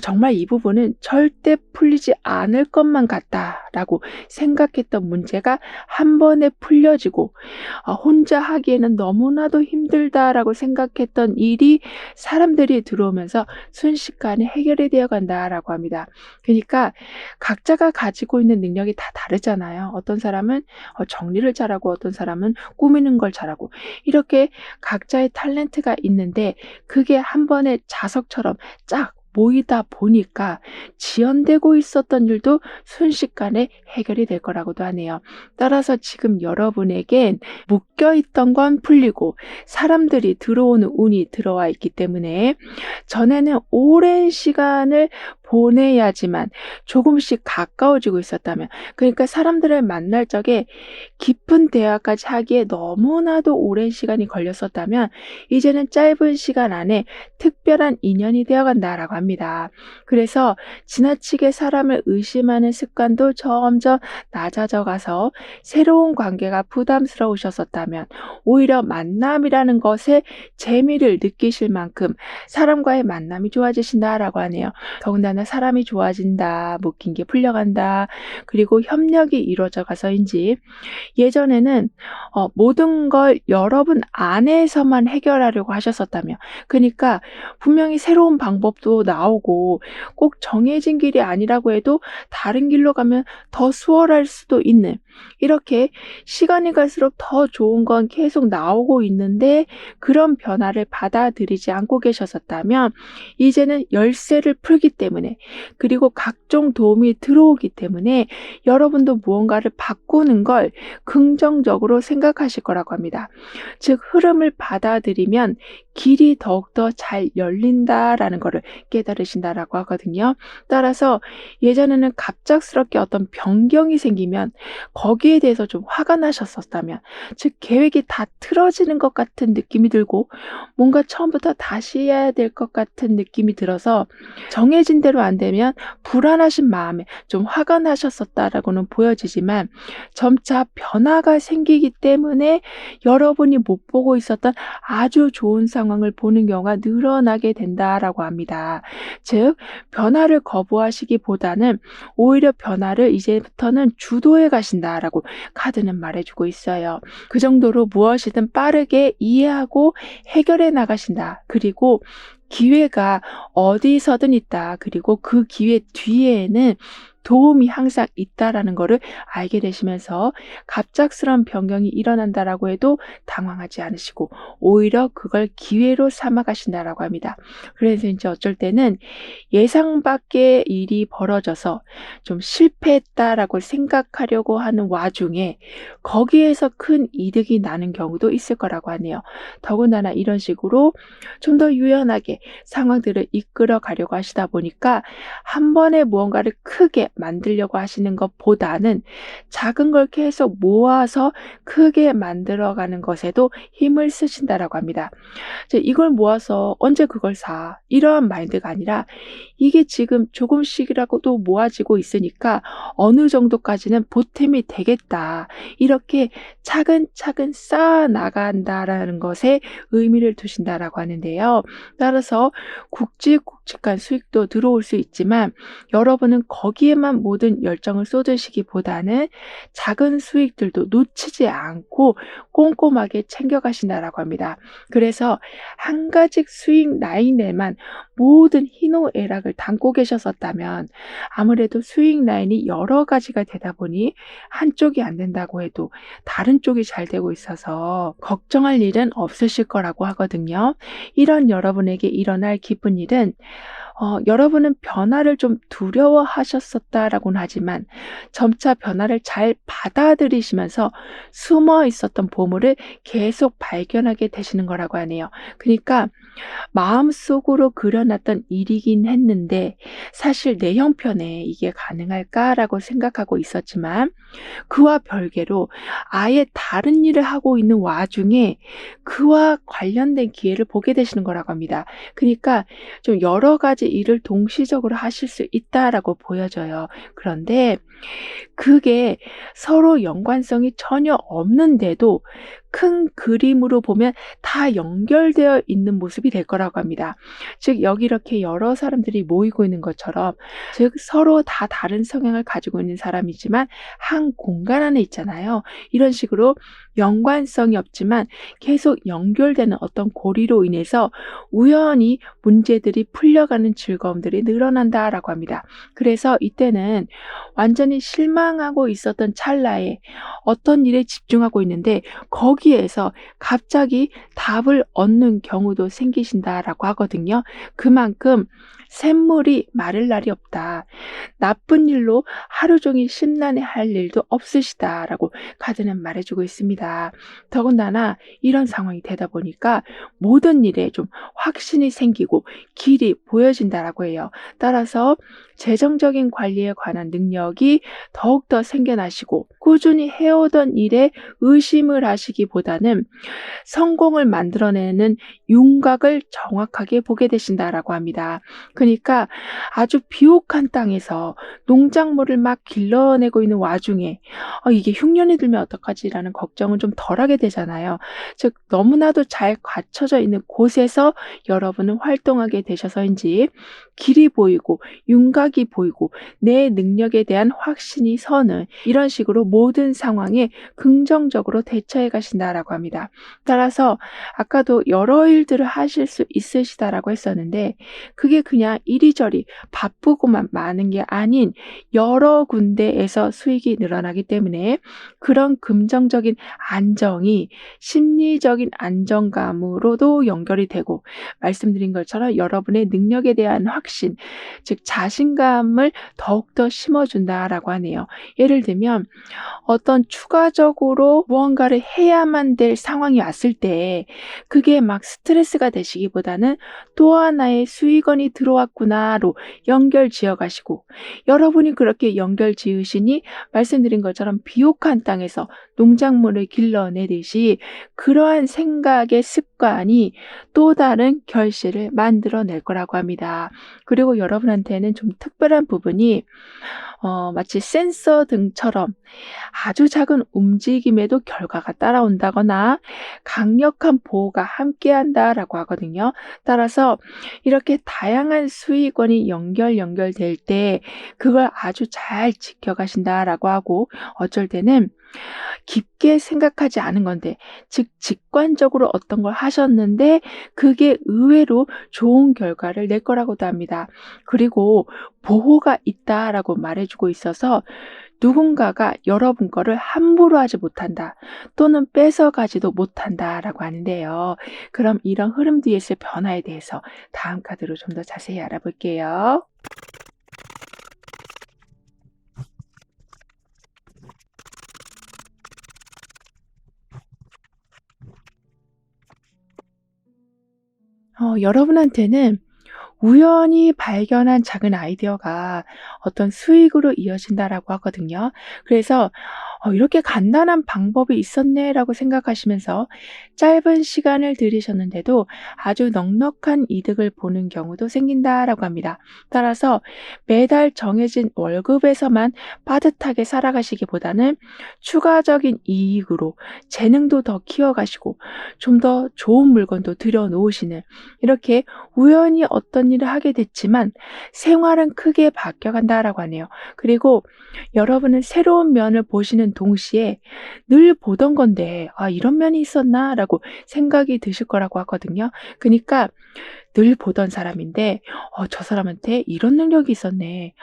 정말 이 부분은 절대 풀리지 않을 것만 같다라고 생각했던 문제가 한 번에 풀려지고 혼자 하기에는 너무나도 힘들다라고 생각했던 일이 사람들이 들어오면서 순식간에 해결이 되어 간다라고 합니다. 그러니까 각자가 가지고 있는 능력이 다 다르잖아요. 어떤 사람은 정리를 잘하고 어떤 사람은 꾸미는 걸 잘하고 이렇게 각자의 탤런트가 있는데 그게 한 번에 자석처럼 쫙 모이다 보니까 지연되고 있었던 일도 순식간에 해결이 될 거라고도 하네요. 따라서 지금 여러분에겐 묶여있던 건 풀리고 사람들이 들어오는 운이 들어와 있기 때문에 전에는 오랜 시간을 보내야지만 조금씩 가까워지고 있었다면, 그러니까 사람들을 만날 적에 깊은 대화까지 하기에 너무나도 오랜 시간이 걸렸었다면 이제는 짧은 시간 안에 특별한 인연이 되어간다라고 합니다. 그래서 지나치게 사람을 의심하는 습관도 점점 낮아져 가서 새로운 관계가 부담스러우셨었다면 오히려 만남이라는 것에 재미를 느끼실 만큼 사람과의 만남이 좋아지신다라고 하네요. 더군다나 사람이 좋아진다, 묶인 게 풀려간다, 그리고 협력이 이루어져 가서인지 예전에는 모든 걸 여러분 안에서만 해결하려고 하셨었다며, 그러니까 분명히 새로운 방법도 나오고 꼭 정해진 길이 아니라고 해도 다른 길로 가면 더 수월할 수도 있는, 이렇게 시간이 갈수록 더 좋은 건 계속 나오고 있는데 그런 변화를 받아들이지 않고 계셨었다면 이제는 열쇠를 풀기 때문에, 그리고 각종 도움이 들어오기 때문에 여러분도 무언가를 바꾸는 걸 긍정적으로 생각하실 거라고 합니다. 즉 흐름을 받아들이면 길이 더욱더 잘 열린다라는 것을 깨달으신다라고 하거든요. 따라서 예전에는 갑작스럽게 어떤 변경이 생기면 거기에 대해서 좀 화가 나셨었다면, 즉 계획이 다 틀어지는 것 같은 느낌이 들고 뭔가 처음부터 다시 해야 될 것 같은 느낌이 들어서 정해진 대로 안 되면 불안하신 마음에 좀 화가 나셨었다라고는 보여지지만 점차 변화가 생기기 때문에 여러분이 못 보고 있었던 아주 좋은 상황을 보는 경우가 늘어나게 된다라고 합니다. 즉 변화를 거부하시기보다는 오히려 변화를 이제부터는 주도해 가신다라고 카드는 말해주고 있어요. 그 정도로 무엇이든 빠르게 이해하고 해결해 나가신다. 그리고 기회가 어디서든 있다. 그리고 그 기회 뒤에는 도움이 항상 있다라는 거를 알게 되시면서 갑작스러운 변경이 일어난다라고 해도 당황하지 않으시고 오히려 그걸 기회로 삼아 가신다라고 합니다. 그래서 이제 어쩔 때는 예상 밖의 일이 벌어져서 좀 실패했다라고 생각하려고 하는 와중에 거기에서 큰 이득이 나는 경우도 있을 거라고 하네요. 더군다나 이런 식으로 좀 더 유연하게 상황들을 이끌어 가려고 하시다 보니까 한 번에 무언가를 크게 만들려고 하시는 것보다는 작은 걸 계속 모아서 크게 만들어가는 것에도 힘을 쓰신다라고 합니다. 이제 '이걸 모아서 언제 그걸 사.' 이러한 마인드가 아니라 '이게 지금 조금씩이라도 모아지고 있으니까 어느 정도까지는 보탬이 되겠다.' 이렇게 차근차근 쌓아 나간다라는 것에 의미를 두신다라고 하는데요. 따라서 굵직굵직한 수익도 들어올 수 있지만 여러분은 거기에만 모든 열정을 쏟으시기보다는 작은 수익들도 놓치지 않고 꼼꼼하게 챙겨가신다라고 합니다. 그래서 한 가지 수익 라인에만 모든 희노애락을 담고 계셨었다면 아무래도 수익 라인이 여러 가지가 되다 보니 한쪽이 안 된다고 해도 다른 쪽이 잘 되고 있어서 걱정할 일은 없으실 거라고 하거든요. 이런 여러분에게 일어날 기쁜 일은 여러분은 변화를 좀 두려워하셨었다라고는 하지만 점차 변화를 잘 받아들이시면서 숨어 있었던 보물을 계속 발견하게 되시는 거라고 하네요. 그러니까 마음속으로 그려놨던 일이긴 했는데 사실 내 형편에 이게 가능할까라고 생각하고 있었지만 그와 별개로 아예 다른 일을 하고 있는 와중에 그와 관련된 기회를 보게 되시는 거라고 합니다. 그러니까 좀 여러 가지 일을 동시적으로 하실 수 있다라고 보여져요. 그런데 그게 서로 연관성이 전혀 없는데도 큰 그림으로 보면 다 연결되어 있는 모습이 될 거라고 합니다. 즉 여기 이렇게 여러 사람들이 모이고 있는 것처럼 즉 서로 다 다른 성향을 가지고 있는 사람이지만 한 공간 안에 있잖아요. 이런 식으로 연관성이 없지만 계속 연결되는 어떤 고리로 인해서 우연히 문제들이 풀려가는 즐거움들이 늘어난다라고 합니다. 그래서 이때는 완전히 실망하고 있었던 찰나에 어떤 일에 집중하고 있는데 거기에서 갑자기 답을 얻는 경우도 생기신다라고 하거든요. 그만큼 샘물이 마를 날이 없다. 나쁜 일로 하루 종일 심란해할 일도 없으시다라고 카드는 말해주고 있습니다. 더군다나 이런 상황이 되다 보니까 모든 일에 좀 확신이 생기고 길이 보여진다라고 해요. 따라서 재정적인 관리에 관한 능력이 더욱더 생겨나시고 꾸준히 해오던 일에 의심을 하시기보다는 성공을 만들어내는 윤곽을 정확하게 보게 되신다라고 합니다. 그러니까 아주 비옥한 땅에서 농작물을 막 길러내고 있는 와중에 이게 흉년이 들면 어떡하지라는 걱정은 좀 덜하게 되잖아요. 즉 너무나도 잘 갖춰져 있는 곳에서 여러분은 활동하게 되셔서인지 길이 보이고 윤곽이 보이고 내 능력에 대한 확신이 서는 이런 식으로 모든 상황에 긍정적으로 대처해 가신다라고 합니다. 따라서 아까도 여러 일들을 하실 수 있으시다라고 했었는데 그게 그냥 이리저리 바쁘고만 많은 게 아닌 여러 군데에서 수익이 늘어나기 때문에 그런 긍정적인 안정이 심리적인 안정감으로도 연결이 되고 말씀드린 것처럼 여러분의 능력에 대한 확신, 즉 자신감을 더욱더 심어준다라고 하네요. 예를 들면 어떤 추가적으로 무언가를 해야만 될 상황이 왔을 때 그게 막 스트레스가 되시기보다는 또 하나의 수익원이 들어왔구나로 연결 지어 가시고 여러분이 그렇게 연결 지으시니 말씀드린 것처럼 비옥한 땅에서 농작물을 길러내듯이 그러한 생각의 습관이 또 다른 결실을 만들어낼 거라고 합니다. 그리고 여러분한테는 좀 특별한 부분이 마치 센서 등처럼 아주 작은 움직임에도 결과가 따라온다거나 강력한 보호가 함께한다라고 하거든요. 따라서 이렇게 다양한 수익원이 연결될 때 그걸 아주 잘 지켜가신다라고 하고 어쩔 때는 깊게 생각하지 않은 건데, 즉 직관적으로 어떤 걸 하셨는데 그게 의외로 좋은 결과를 낼 거라고도 합니다. 그리고 보호가 있다라고 말해주고 있어서 누군가가 여러분 거를 함부로 하지 못한다 또는 뺏어가지도 못한다라고 하는데요. 그럼 이런 흐름 뒤에 있을 변화에 대해서 다음 카드로 좀 더 자세히 알아볼게요. 여러분한테는 우연히 발견한 작은 아이디어가 어떤 수익으로 이어진다라고 하거든요. 그래서 '이렇게 간단한 방법이 있었네.'라고 생각하시면서 짧은 시간을 들이셨는데도 아주 넉넉한 이득을 보는 경우도 생긴다라고 합니다. 따라서 매달 정해진 월급에서만 빠듯하게 살아가시기보다는 추가적인 이익으로 재능도 더 키워가시고 좀 더 좋은 물건도 들여 놓으시는, 이렇게 우연히 어떤 일을 하게 됐지만 생활은 크게 바뀌어간다라고 하네요. 그리고 여러분은 새로운 면을 보시는 동시에 늘 보던 건데 '아 이런 면이 있었나?'라고 생각이 드실 거라고 하거든요. 그니까 늘 보던 사람인데 '저 사람한테 이런 능력이 있었네.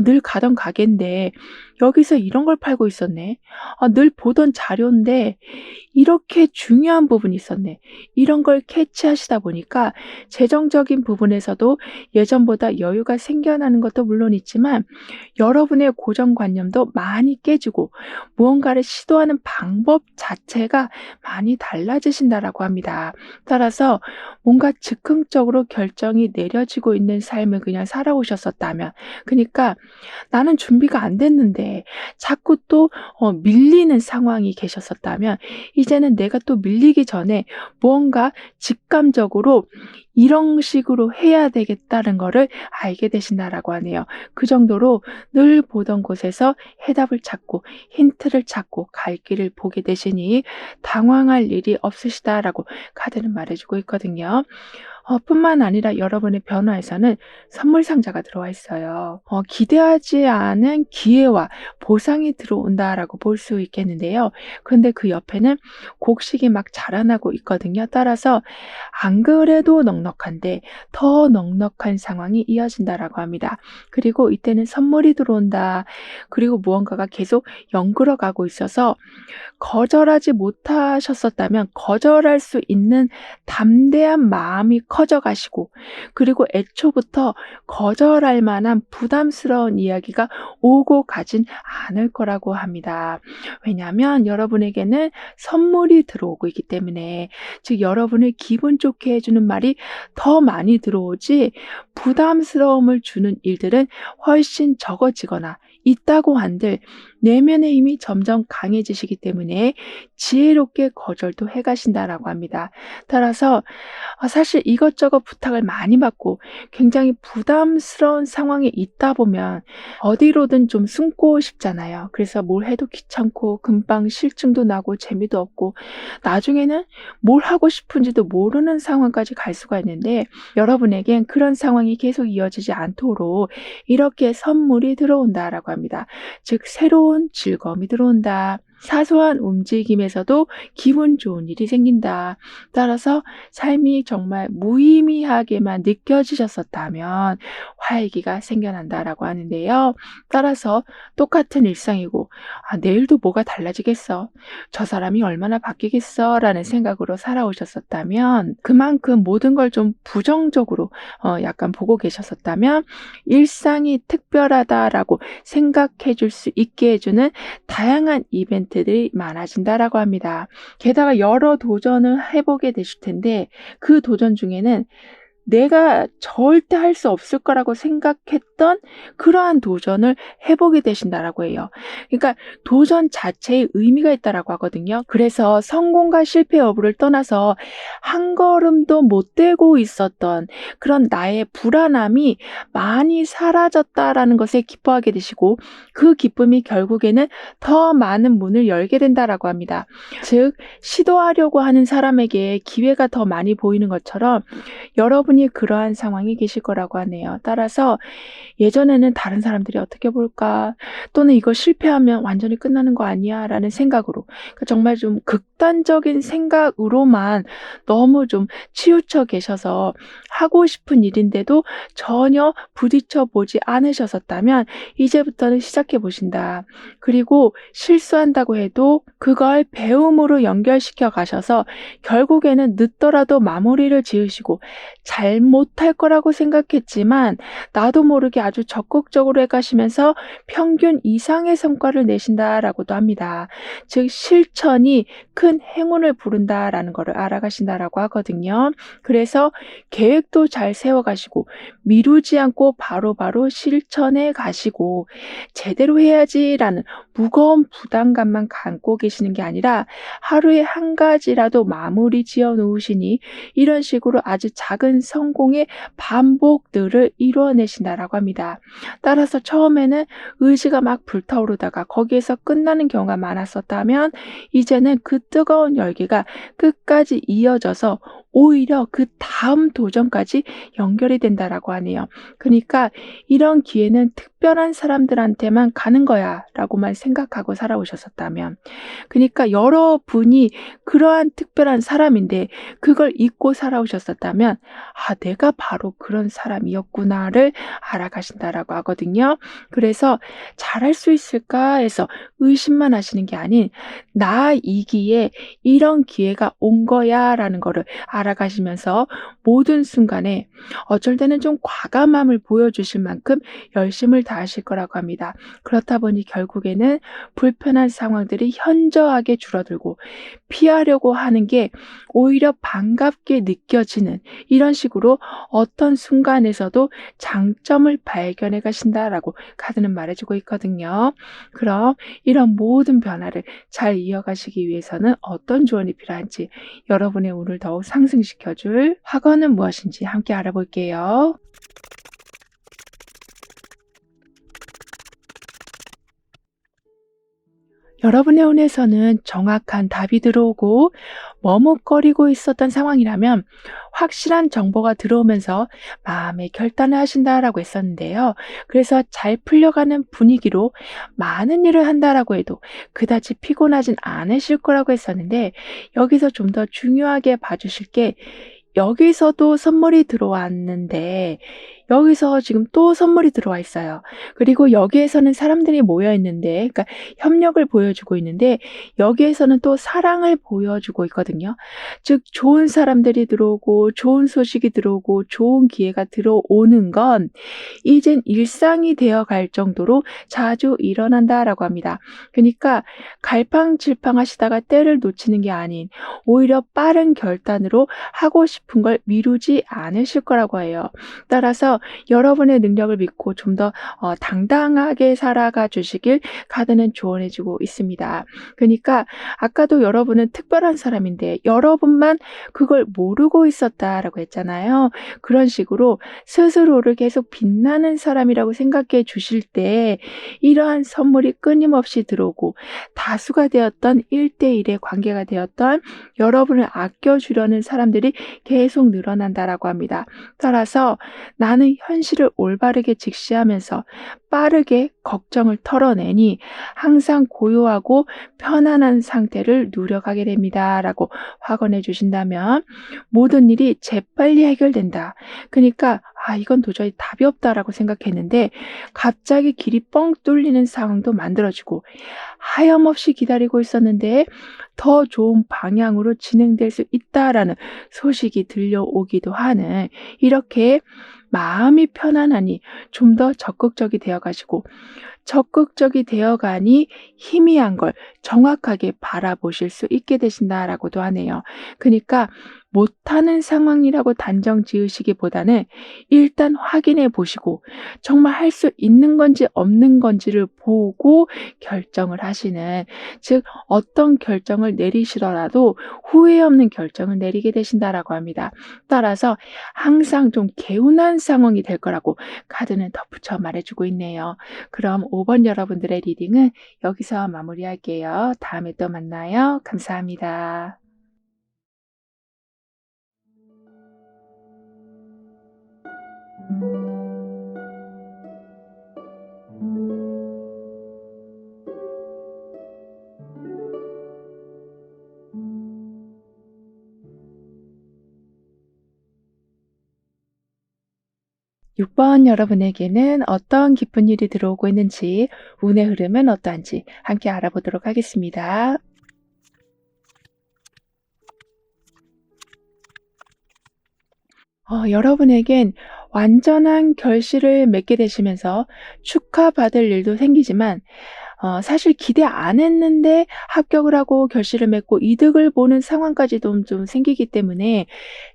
늘 가던 가게인데 여기서 이런 걸 팔고 있었네. 늘 보던 자료인데 이렇게 중요한 부분이 있었네.' 이런 걸 캐치하시다 보니까 재정적인 부분에서도 예전보다 여유가 생겨나는 것도 물론 있지만 여러분의 고정관념도 많이 깨지고 무언가를 시도하는 방법 자체가 많이 달라지신다라고 합니다. 따라서 뭔가 즉흥적으로 결정이 내려지고 있는 삶을 그냥 살아오셨었다면, 그러니까 나는 준비가 안 됐는데 자꾸 또 밀리는 상황이 계셨었다면, 이제는 내가 또 밀리기 전에 무언가 직감적으로 '이런 식으로 해야 되겠다.'는 거를 알게 되신다라고 하네요. 그 정도로 늘 보던 곳에서 해답을 찾고 힌트를 찾고 갈 길을 보게 되시니 당황할 일이 없으시다라고 카드는 말해주고 있거든요. 뿐만 아니라 여러분의 변화에서는 선물 상자가 들어와 있어요. 기대하지 않은 기회와 보상이 들어온다라고 볼 수 있겠는데요. 그런데 그 옆에는 곡식이 막 자라나고 있거든요. 따라서 안 그래도 넉넉한데 더 넉넉한 상황이 이어진다라고 합니다. 그리고 이때는 선물이 들어온다. 그리고 무언가가 계속 연끌어 가고 있어서 거절하지 못하셨었다면 거절할 수 있는 담대한 마음이 커져 가시고, 그리고 애초부터 거절할 만한 부담스러운 이야기가 오고 가진 않을 거라고 합니다. 왜냐하면 여러분에게는 선물이 들어오고 있기 때문에, 즉 여러분을 기분 좋게 해주는 말이 더 많이 들어오지 부담스러움을 주는 일들은 훨씬 적어지거나 있다고 한들 내면의 힘이 점점 강해지시기 때문에 지혜롭게 거절도 해 가신다라고 합니다. 따라서 사실 이것저것 부탁을 많이 받고 굉장히 부담스러운 상황에 있다 보면 어디로든 좀 숨고 싶잖아요. 그래서 뭘 해도 귀찮고 금방 실증도 나고 재미도 없고 나중에는 뭘 하고 싶은지도 모르는 상황까지 갈 수가 있는데, 여러분에겐 그런 상황이 계속 이어지지 않도록 이렇게 선물이 들어온다라고 합니다. 즉 새로운 즐거움이 들어온다. 사소한 움직임에서도 기분 좋은 일이 생긴다. 따라서 삶이 정말 무의미하게만 느껴지셨었다면 활기가 생겨난다라고 하는데요. 따라서 똑같은 일상이고 내일도 뭐가 달라지겠어? 저 사람이 얼마나 바뀌겠어? 라는 생각으로 살아오셨었다면, 그만큼 모든 걸 좀 부정적으로 약간 보고 계셨었다면 일상이 특별하다라고 생각해 줄 수 있게 해주는 다양한 이벤트들이 많아진다라고 합니다. 게다가 여러 도전을 해보게 되실 텐데 그 도전 중에는 내가 절대 할 수 없을 거라고 생각했던 그러한 도전을 해보게 되신다라고 해요. 그러니까 도전 자체에 의미가 있다라고 하거든요. 그래서 성공과 실패 여부를 떠나서 한 걸음도 못 떼고 있었던 그런 나의 불안함이 많이 사라졌다라는 것에 기뻐하게 되시고, 그 기쁨이 결국에는 더 많은 문을 열게 된다라고 합니다. 즉 시도하려고 하는 사람에게 기회가 더 많이 보이는 것처럼 여러분이 여러분이 그러한 상황이 계실 거라고 하네요. 따라서 예전에는 '다른 사람들이 어떻게 볼까?' 또는 '이거 실패하면 완전히 끝나는 거 아니야?'라는 생각으로, 그러니까 정말 좀 극단적인 생각으로만 너무 좀 치우쳐 계셔서 하고 싶은 일인데도 전혀 부딪혀 보지 않으셨었다면 이제부터는 시작해 보신다. 그리고 실수한다고 해도 그걸 배움으로 연결시켜 가셔서 결국에는 늦더라도 마무리를 지으시고, 잘 못할 거라고 생각했지만 나도 모르게 아주 적극적으로 해 가시면서 평균 이상의 성과를 내신다라고도 합니다. 즉 실천이 큰 행운을 부른다라는 거를 알아가신다라고 하거든요. 그래서 계획도 잘 세워 가시고 미루지 않고 바로바로 실천해 가시고, '제대로 해야지.'라는 무거운 부담감만 갖고 계시는 게 아니라 하루에 한 가지라도 마무리 지어 놓으시니 이런 식으로 아주 작은 성공의 반복들을 이루어내신다라고 합니다. 따라서 처음에는 의지가 막 불타오르다가 거기에서 끝나는 경우가 많았었다면 이제는 그 뜨거운 열기가 끝까지 이어져서 오히려 그다음 도전까지 연결이 된다라고 하네요. 그러니까 '이런 기회는 특별한 사람들한테만 가는 거야.'라고만 생각하고 살아오셨었다면, 그러니까 여러분이 그러한 특별한 사람인데 그걸 잊고 살아오셨었다면 '아 내가 바로 그런 사람이었구나.'를 알아가신다라고 하거든요. 그래서 '잘할 수 있을까?' 해서 의심만 하시는 게 아닌 '나이기에 이런 기회가 온 거야.'라는 거를 알아가시면서 모든 순간에 어쩔 때는 좀 과감함을 보여주실 만큼 열심을 다하실 거라고 합니다. 그렇다 보니 결국에는 불편한 상황들이 현저하게 줄어들고 피하려고 하는 게 오히려 반갑게 느껴지는, 이런 식으로 어떤 순간에서도 장점을 발견해 가신다라고 카드는 말해주고 있거든요. 그럼 이런 모든 변화를 잘 이어가시기 위해서는 어떤 조언이 필요한지, 여러분의 운을 더욱 상승시켜 줄 학원은 무엇인지 함께 알아볼게요. 여러분의 운에서는 정확한 답이 들어오고 머뭇거리고 있었던 상황이라면 확실한 정보가 들어오면서 마음의 결단을 하신다라고 했었는데요. 그래서 잘 풀려가는 분위기로 많은 일을 한다라고 해도 그다지 피곤하진 않으실 거라고 했었는데, 여기서 좀 더 중요하게 봐주실 게, 여기서도 선물이 들어왔는데 여기서 지금 또 선물이 들어와 있어요. 그리고 여기에서는 사람들이 모여 있는데, 그러니까 협력을 보여주고 있는데 여기에서는 또 사랑을 보여주고 있거든요. 즉 좋은 사람들이 들어오고 좋은 소식이 들어오고 좋은 기회가 들어오는 건 이젠 일상이 되어 갈 정도로 자주 일어난다라고 합니다. 그러니까 갈팡질팡하시다가 때를 놓치는 게 아닌 오히려 빠른 결단으로 하고 싶은 걸 미루지 않으실 거라고 해요. 따라서 여러분의 능력을 믿고 좀 더 당당하게 살아가 주시길 카드는 조언해 주고 있습니다. 그러니까 아까도 여러분은 특별한 사람인데 여러분만 그걸 모르고 있었다라고 했잖아요. 그런 식으로 스스로를 계속 빛나는 사람이라고 생각해 주실 때 이러한 선물이 끊임없이 들어오고 다수가 되었던 1대1의 관계가 되었던 여러분을 아껴 주려는 사람들이 계속 늘어난다라고 합니다. 따라서 나는 현실을 올바르게 직시하면서 빠르게 걱정을 털어내니 항상 고요하고 편안한 상태를 누려가게 됩니다라고 확언해 주신다면 모든 일이 재빨리 해결된다. 그러니까 '아 이건 도저히 답이 없다.'라고 생각했는데 갑자기 길이 뻥 뚫리는 상황도 만들어지고, 하염없이 기다리고 있었는데 더 좋은 방향으로 진행될 수 있다라는 소식이 들려오기도 하는, 이렇게 마음이 편안하니 좀 더 적극적이 되어 가시고, 적극적이 되어 가니 희미한 걸 정확하게 바라보실 수 있게 되신다라고도 하네요. 그러니까 못하는 상황이라고 단정 지으시기보다는 일단 확인해 보시고 정말 할 수 있는 건지 없는 건지를 보고 결정을 하시는, 즉 어떤 결정을 내리시더라도 후회 없는 결정을 내리게 되신다라고 합니다. 따라서 항상 좀 개운한 상황이 될 거라고 카드는 덧붙여 말해주고 있네요. 그럼 5번 여러분들의 리딩은 여기서 마무리할게요. 다음에 또 만나요. 감사합니다. 6번 여러분에게는 어떤 기쁜 일이 들어오고 있는지, 운의 흐름은 어떠한지 함께 알아보도록 하겠습니다. 여러분에겐 완전한 결실을 맺게 되시면서 축하받을 일도 생기지만 사실 기대 안 했는데 합격을 하고 결실을 맺고 이득을 보는 상황까지도 좀 생기기 때문에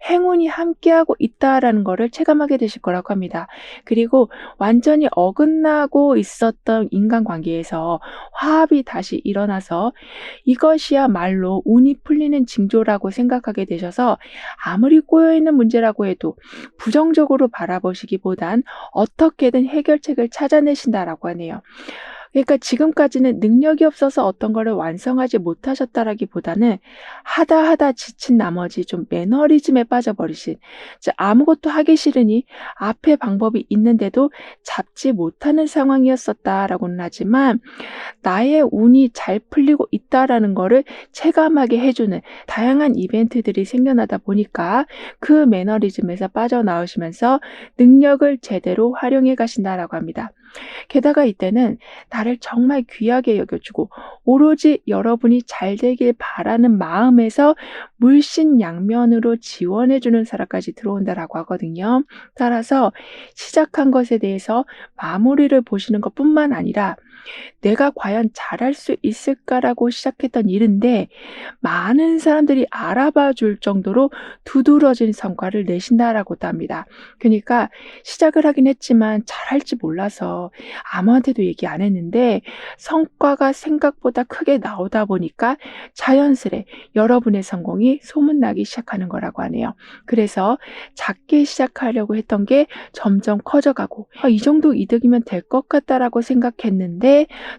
행운이 함께하고 있다라는 거를 체감하게 되실 거라고 합니다. 그리고 완전히 어긋나고 있었던 인간관계에서 화합이 다시 일어나서 이것이야말로 운이 풀리는 징조라고 생각하게 되셔서 아무리 꼬여있는 문제라고 해도 부정적으로 바라보시기보단 어떻게든 해결책을 찾아내신다라고 하네요. 그러니까 지금까지는 능력이 없어서 어떤 거를 완성하지 못하셨다라기보다는 하다 하다 지친 나머지 좀 매너리즘에 빠져버리신, 즉 아무것도 하기 싫으니 앞에 방법이 있는데도 잡지 못하는 상황이었었다라고는 하지만 나의 운이 잘 풀리고 있다라는 거를 체감하게 해주는 다양한 이벤트들이 생겨나다 보니까 그 매너리즘에서 빠져나오시면서 능력을 제대로 활용해 가신다라고 합니다. 게다가 이때는 나를 정말 귀하게 여겨주고 오로지 여러분이 잘 되길 바라는 마음에서 물신양면으로 지원해주는 사람까지 들어온다라고 하거든요. 따라서 시작한 것에 대해서 마무리를 보시는 것뿐만 아니라 내가 과연 잘할 수 있을까라고 시작했던 일인데 많은 사람들이 알아봐 줄 정도로 두드러진 성과를 내신다라고도 합니다. 그러니까 시작을 하긴 했지만 잘할지 몰라서 아무한테도 얘기 안 했는데 성과가 생각보다 크게 나오다 보니까 자연스레 여러분의 성공이 소문나기 시작하는 거라고 하네요. 그래서 작게 시작하려고 했던 게 점점 커져가고 이 정도 이득이면 될 것 같다라고 생각했는데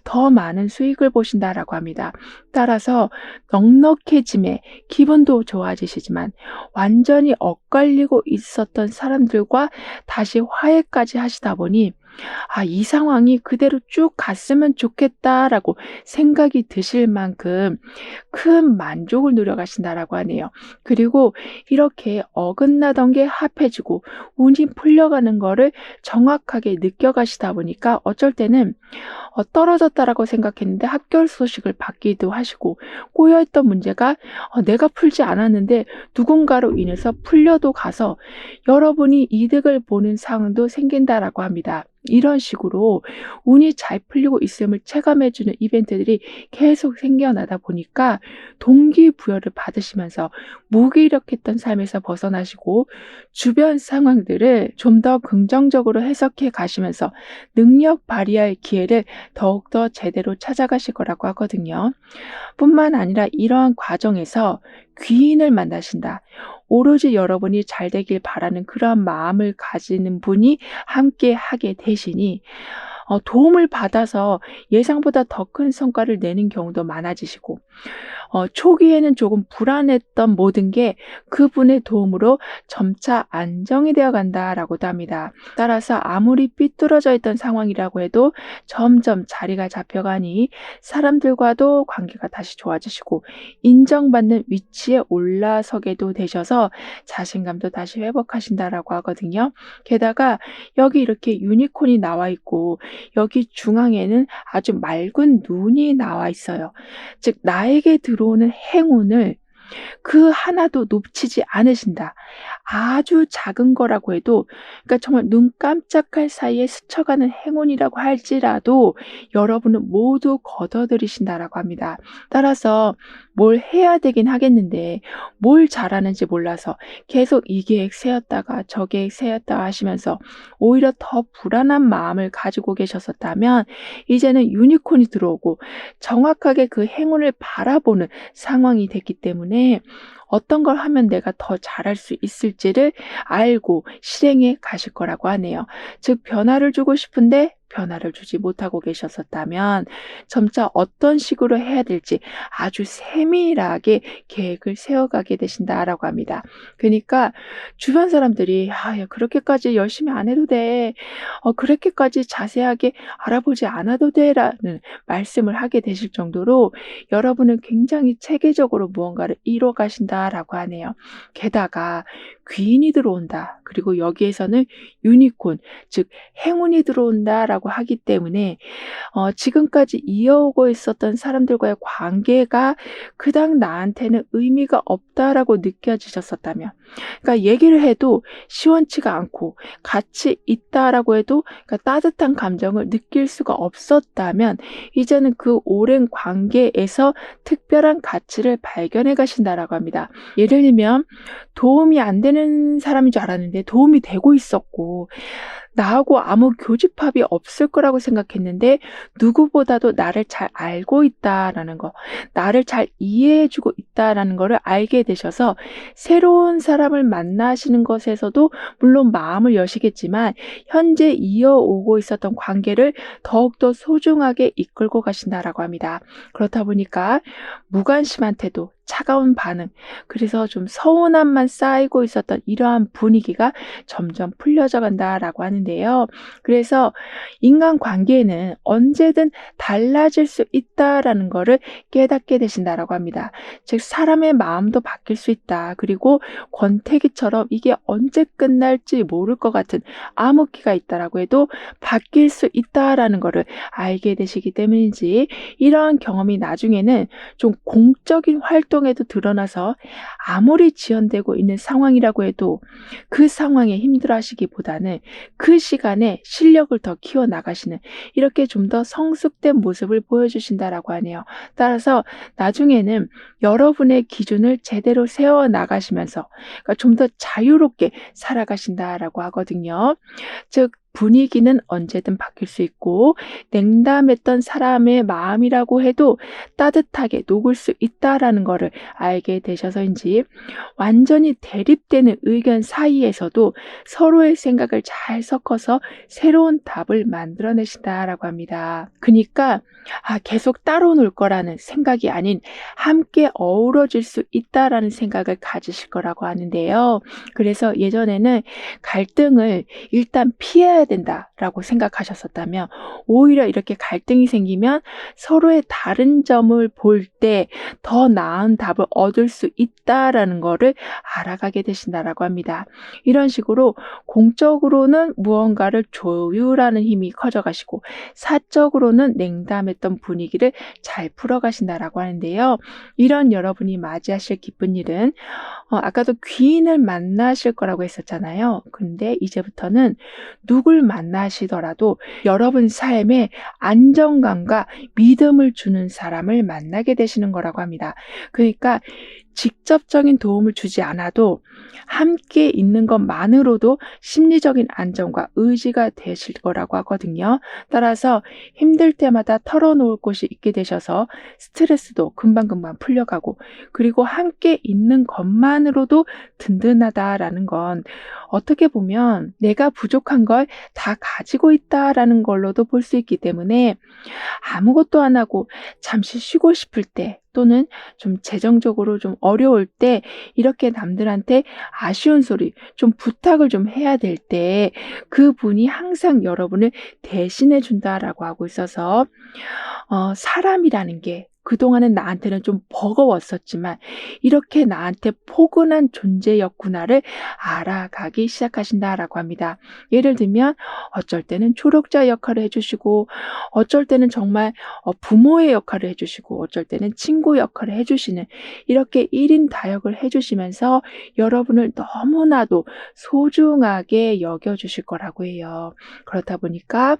더 많은 수익을 보신다라고 합니다. 따라서 넉넉해짐에 기분도 좋아지시지만 완전히 엇갈리고 있었던 사람들과 다시 화해까지 하시다 보니 이 상황이 그대로 쭉 갔으면 좋겠다라고 생각이 드실 만큼 큰 만족을 누려가신다라고 하네요. 그리고 이렇게 어긋나던 게 합해지고 운이 풀려가는 거를 정확하게 느껴가시다 보니까 어쩔 때는 떨어졌다라고 생각했는데 합격 소식을 받기도 하시고 꼬여있던 문제가 내가 풀지 않았는데 누군가로 인해서 풀려도 가서 여러분이 이득을 보는 상황도 생긴다라고 합니다. 이런 식으로 운이 잘 풀리고 있음을 체감해주는 이벤트들이 계속 생겨나다 보니까 동기부여를 받으시면서 무기력했던 삶에서 벗어나시고 주변 상황들을 좀 더 긍정적으로 해석해 가시면서 능력 발휘할 기회를 더욱더 제대로 찾아가실 거라고 하거든요. 뿐만 아니라 이러한 과정에서 귀인을 만나신다. 오로지 여러분이 잘 되길 바라는 그러한 마음을 가지는 분이 함께 하게 되시니 도움을 받아서 예상보다 더 큰 성과를 내는 경우도 많아지시고 초기에는 조금 불안했던 모든 게 그분의 도움으로 점차 안정이 되어 간다라고도 합니다. 따라서 아무리 삐뚤어져 있던 상황이라고 해도 점점 자리가 잡혀가니 사람들과도 관계가 다시 좋아지시고 인정받는 위치에 올라서게도 되셔서 자신감도 다시 회복하신다라고 하거든요. 게다가 여기 이렇게 유니콘이 나와 있고 여기 중앙에는 아주 맑은 눈이 나와 있어요. 즉 나에게 들어오는 행운을 그 하나도 놓치지 않으신다. 아주 작은 거라고 해도 그러니까 정말 눈 깜짝할 사이에 스쳐가는 행운이라고 할지라도 여러분은 모두 거둬들이신다라고 합니다. 따라서 뭘 해야 되긴 하겠는데 뭘 잘하는지 몰라서 계속 이 계획 세웠다가 저 계획 세웠다가 하시면서 오히려 더 불안한 마음을 가지고 계셨었다면 이제는 유니콘이 들어오고 정확하게 그 행운을 바라보는 상황이 됐기 때문에 어떤 걸 하면 내가 더 잘할 수 있을지를 알고 실행해 가실 거라고 하네요. 즉 변화를 주고 싶은데 변화를 주지 못하고 계셨었다면 점차 어떤 식으로 해야 될지 아주 세밀하게 계획을 세워가게 되신다라고 합니다. 그러니까 주변 사람들이 야, 그렇게까지 열심히 안 해도 돼. 그렇게까지 자세하게 알아보지 않아도 돼라는 말씀을 하게 되실 정도로 여러분은 굉장히 체계적으로 무언가를 이뤄 가신다라고 하네요. 게다가 귀인이 들어온다. 그리고 여기에서는 유니콘, 즉 행운이 들어온다라고 하기 때문에 지금까지 이어오고 있었던 사람들과의 관계가 그닥 나한테는 의미가 없다라고 느껴지셨었다면, 그러니까 얘기를 해도 시원치가 않고 같이 있다라고 해도 그러니까 따뜻한 감정을 느낄 수가 없었다면 이제는 그 오랜 관계에서 특별한 가치를 발견해 가신다라고 합니다. 예를 들면 도움이 안 되는 사람인 줄 알았는데 도움이 되고 있었고, 나하고 아무 교집합이 없을 거라고 생각했는데 누구보다도 나를 잘 알고 있다라는 거, 나를 잘 이해해 주고 있다라는 거를 알게 되셔서 새로운 사람을 만나시는 것에서도 물론 마음을 여시겠지만 현재 이어오고 있었던 관계를 더욱더 소중하게 이끌고 가신다라고 합니다. 그렇다 보니까 무관심한테도 차가운 반응, 그래서 좀 서운함만 쌓이고 있었던 이러한 분위기가 점점 풀려져 간다라고 하는데요. 그래서 인간관계에는 언제든 달라질 수 있다라는 거를 깨닫게 되신다라고 합니다. 즉 사람의 마음도 바뀔 수 있다. 그리고 권태기처럼 이게 언제 끝날지 모를 것 같은 암흑기가 있다라고 해도 바뀔 수 있다라는 거를 알게 되시기 때문인지 이러한 경험이 나중에는 좀 공적인 활동에도 드러나서 아무리 지연되고 있는 상황이라고 해도 그 상황에 힘들어하시기보다는 그 시간에 실력을 더 키워나가시는 이렇게 좀 더 성숙된 모습을 보여주신다라고 하네요. 따라서 나중에는 여러분의 기준을 제대로 세워나가시면서 그러니까 좀 더 자유롭게 살아가신다라고 하거든요. 즉 분위기는 언제든 바뀔 수 있고 냉담했던 사람의 마음이라고 해도 따뜻하게 녹을 수 있다라는 것을 알게 되셔서인지 완전히 대립되는 의견 사이에서도 서로의 생각을 잘 섞어서 새로운 답을 만들어내신다라고 합니다. 그러니까 계속 따로 놀 거라는 생각이 아닌 함께 어우러질 수 있다라는 생각을 가지실 거라고 하는데요. 그래서 예전에는 갈등을 일단 피해야 된다라고 생각하셨었다면 오히려 이렇게 갈등이 생기면 서로의 다른 점을 볼 때 더 나은 답을 얻을 수 있다라는 거를 알아가게 되신다라고 합니다. 이런 식으로 공적으로는 무언가를 조율하는 힘이 커져가시고 사적으로는 냉담했던 분위기를 잘 풀어가신다라고 하는데요. 이런 여러분이 맞이하실 기쁜 일은 아까도 귀인을 만나실 거라고 했었잖아요. 근데 이제부터는 누굴 만나시더라도 여러분 삶에 안정감과 믿음을 주는 사람을 만나게 되시는 거라고 합니다. 그러니까 직접적인 도움을 주지 않아도 함께 있는 것만으로도 심리적인 안정과 의지가 되실 거라고 하거든요. 따라서 힘들 때마다 털어놓을 곳이 있게 되셔서 스트레스도 금방금방 풀려가고 그리고 함께 있는 것만으로도 든든하다라는 건 어떻게 보면 내가 부족한 걸 다 가지고 있다라는 걸로도 볼 수 있기 때문에 아무것도 안 하고 잠시 쉬고 싶을 때 또는 좀 재정적으로 좀 어려울 때 이렇게 남들한테 아쉬운 소리, 좀 부탁을 좀 해야 될 때 그분이 항상 여러분을 대신해 준다라고 하고 있어서 사람이라는 게 그동안은 나한테는 좀 버거웠었지만 이렇게 나한테 포근한 존재였구나를 알아가기 시작하신다라고 합니다. 예를 들면 어쩔 때는 초력자 역할을 해주시고 어쩔 때는 정말 부모의 역할을 해주시고 어쩔 때는 친구 역할을 해주시는 이렇게 1인 다역을 해주시면서 여러분을 너무나도 소중하게 여겨주실 거라고 해요. 그렇다 보니까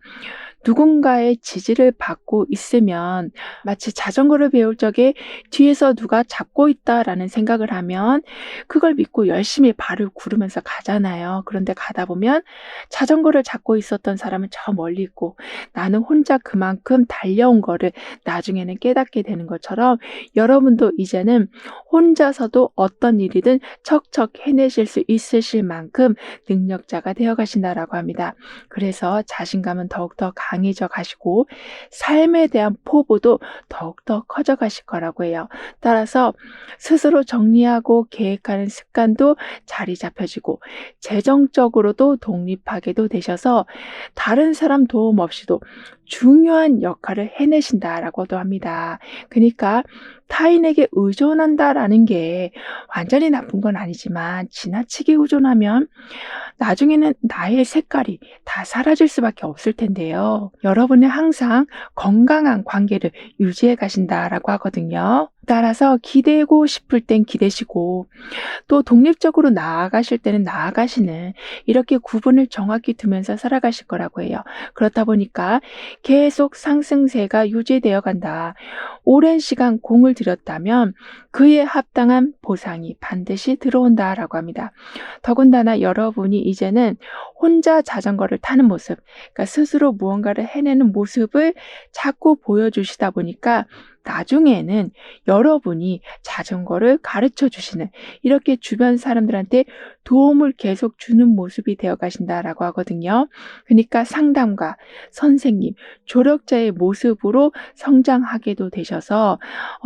누군가의 지지를 받고 있으면 마치 자전거 자전거를 배울 적에 뒤에서 누가 잡고 있다라는 생각을 하면 그걸 믿고 열심히 발을 구르면서 가잖아요. 그런데 가다 보면 자전거를 잡고 있었던 사람은 저 멀리 있고 나는 혼자 그만큼 달려온 거를 나중에는 깨닫게 되는 것처럼 여러분도 이제는 혼자서도 어떤 일이든 척척 해내실 수 있으실 만큼 능력자가 되어 가신다라고 합니다. 그래서 자신감은 더욱더 강해져 가시고 삶에 대한 포부도 더욱더 커져 가실 거라고 해요. 따라서 스스로 정리하고 계획하는 습관도 자리 잡혀지고 재정적으로도 독립하게도 되셔서 다른 사람 도움 없이도 중요한 역할을 해내신다라고도 합니다. 그러니까 타인에게 의존한다라는 게 완전히 나쁜 건 아니지만 지나치게 의존하면 나중에는 나의 색깔이 다 사라질 수밖에 없을 텐데요. 여러분은 항상 건강한 관계를 유지해 가신다라고 하거든요. 따라서 기대고 싶을 땐 기대시고 또 독립적으로 나아가실 때는 나아가시는 이렇게 구분을 정확히 두면서 살아가실 거라고 해요. 그렇다 보니까 계속 상승세가 유지되어 간다. 오랜 시간 공을 들였다면 그에 합당한 보상이 반드시 들어온다라고 합니다. 더군다나 여러분이 이제는 혼자 자전거를 타는 모습, 그러니까 스스로 무언가를 해내는 모습을 자꾸 보여주시다 보니까 나중에는 여러분이 자전거를 가르쳐 주시는 이렇게 주변 사람들한테 도움을 계속 주는 모습이 되어 가신다라고 하거든요. 그러니까 상담가, 선생님, 조력자의 모습으로 성장하게도 되셔서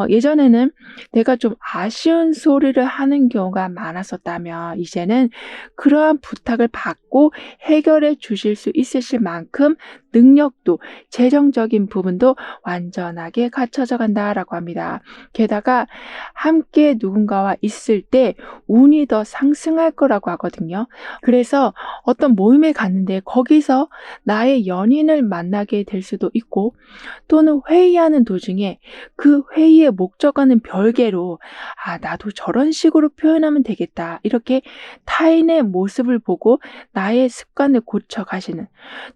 예전에는 내가 좀 아쉬운 소리를 하는 경우가 많았었다면 이제는 그러한 부탁을 받고 해결해 주실 수 있으실 만큼 능력도 재정적인 부분도 완전하게 갖춰져 간다라고 합니다. 게다가 함께 누군가와 있을 때 운이 더 상승할 거라고 하거든요. 그래서 어떤 모임에 갔는데 거기서 나의 연인을 만나게 될 수도 있고 또는 회의하는 도중에 그 회의의 목적과는 별개로 나도 저런 식으로 표현하면 되겠다. 이렇게 타인의 모습을 보고 나의 습관을 고쳐 가시는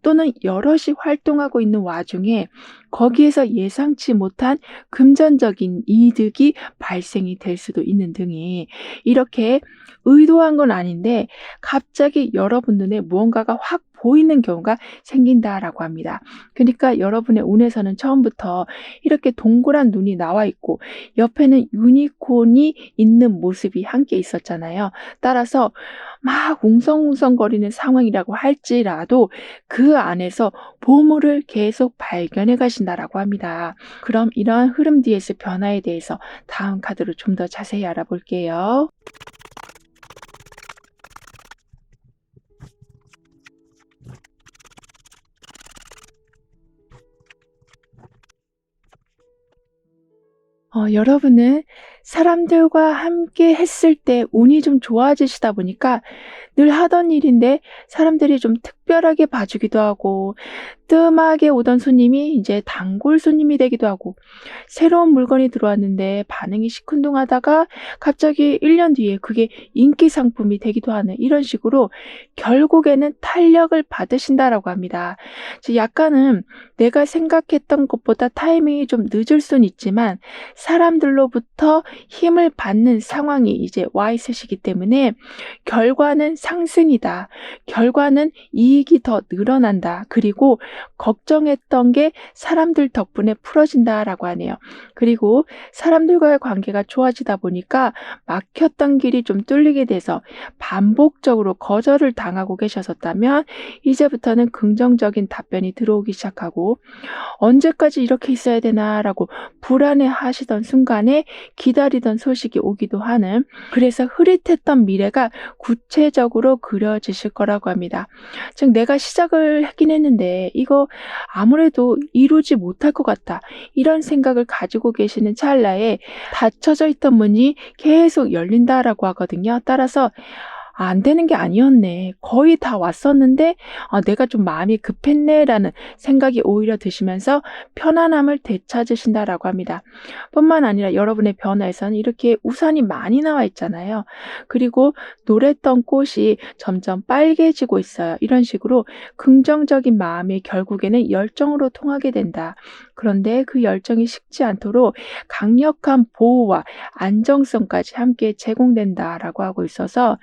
또는 여럿이 활동하고 있는 와중에 거기에서 예상치 못한 금전적인 이득이 발생이 될 수도 있는 등이 이렇게 의도한 건 아닌데 갑자기 여러분 눈에 무언가가 확 보이는 경우가 생긴다라고 합니다. 그러니까 여러분의 운에서는 처음부터 이렇게 동그란 눈이 나와 있고 옆에는 유니콘이 있는 모습이 함께 있었잖아요. 따라서 막 웅성웅성거리는 상황이라고 할지라도 그 안에서 보물을 계속 발견해 가신다라고 합니다. 그럼 이러한 흐름 DS 변화에 대해서 다음 카드로 좀 더 자세히 알아볼게요. 여러분은 사람들과 함께 했을 때 운이 좀 좋아지시다 보니까 늘 하던 일인데 사람들이 좀 특별하게 봐주기도 하고 뜸하게 오던 손님이 이제 단골 손님이 되기도 하고 새로운 물건이 들어왔는데 반응이 시큰둥하다가 갑자기 1년 뒤에 그게 인기 상품이 되기도 하는 이런 식으로 결국에는 탄력을 받으신다라고 합니다. 약간은 내가 생각했던 것보다 타이밍이 좀 늦을 순 있지만 사람들로부터 힘을 받는 상황이 이제 와 있으시기 때문에 결과는 상승이다. 결과는 이익이 더 늘어난다. 그리고 걱정했던 게 사람들 덕분에 풀어진다라고 하네요. 그리고 사람들과의 관계가 좋아지다 보니까 막혔던 길이 좀 뚫리게 돼서 반복적으로 거절을 당하고 계셨었다면 이제부터는 긍정적인 답변이 들어오기 시작하고 언제까지 이렇게 있어야 되나라고 불안해 하시던 순간에 기다리던 소식이 오기도 하는 그래서 흐릿했던 미래가 구체적으로 그려지실 거라고 합니다. 즉 내가 시작을 했긴 했는데 이거 아무래도 이루지 못할 것 같다. 이런 생각을 가지고 계시는 찰나에 닫혀져 있던 문이 계속 열린다라고 하거든요. 따라서 안 되는 게 아니었네. 거의 다 왔었는데 내가 좀 마음이 급했네라는 생각이 오히려 드시면서 편안함을 되찾으신다라고 합니다. 뿐만 아니라 여러분의 변화에서는 이렇게 우산이 많이 나와 있잖아요. 그리고 노랬던 꽃이 점점 빨개지고 있어요. 이런 식으로 긍정적인 마음이 결국에는 열정으로 통하게 된다. 그런데 그 열정이 식지 않도록 강력한 보호와 안정성까지 함께 제공된다라고 하고 있어서,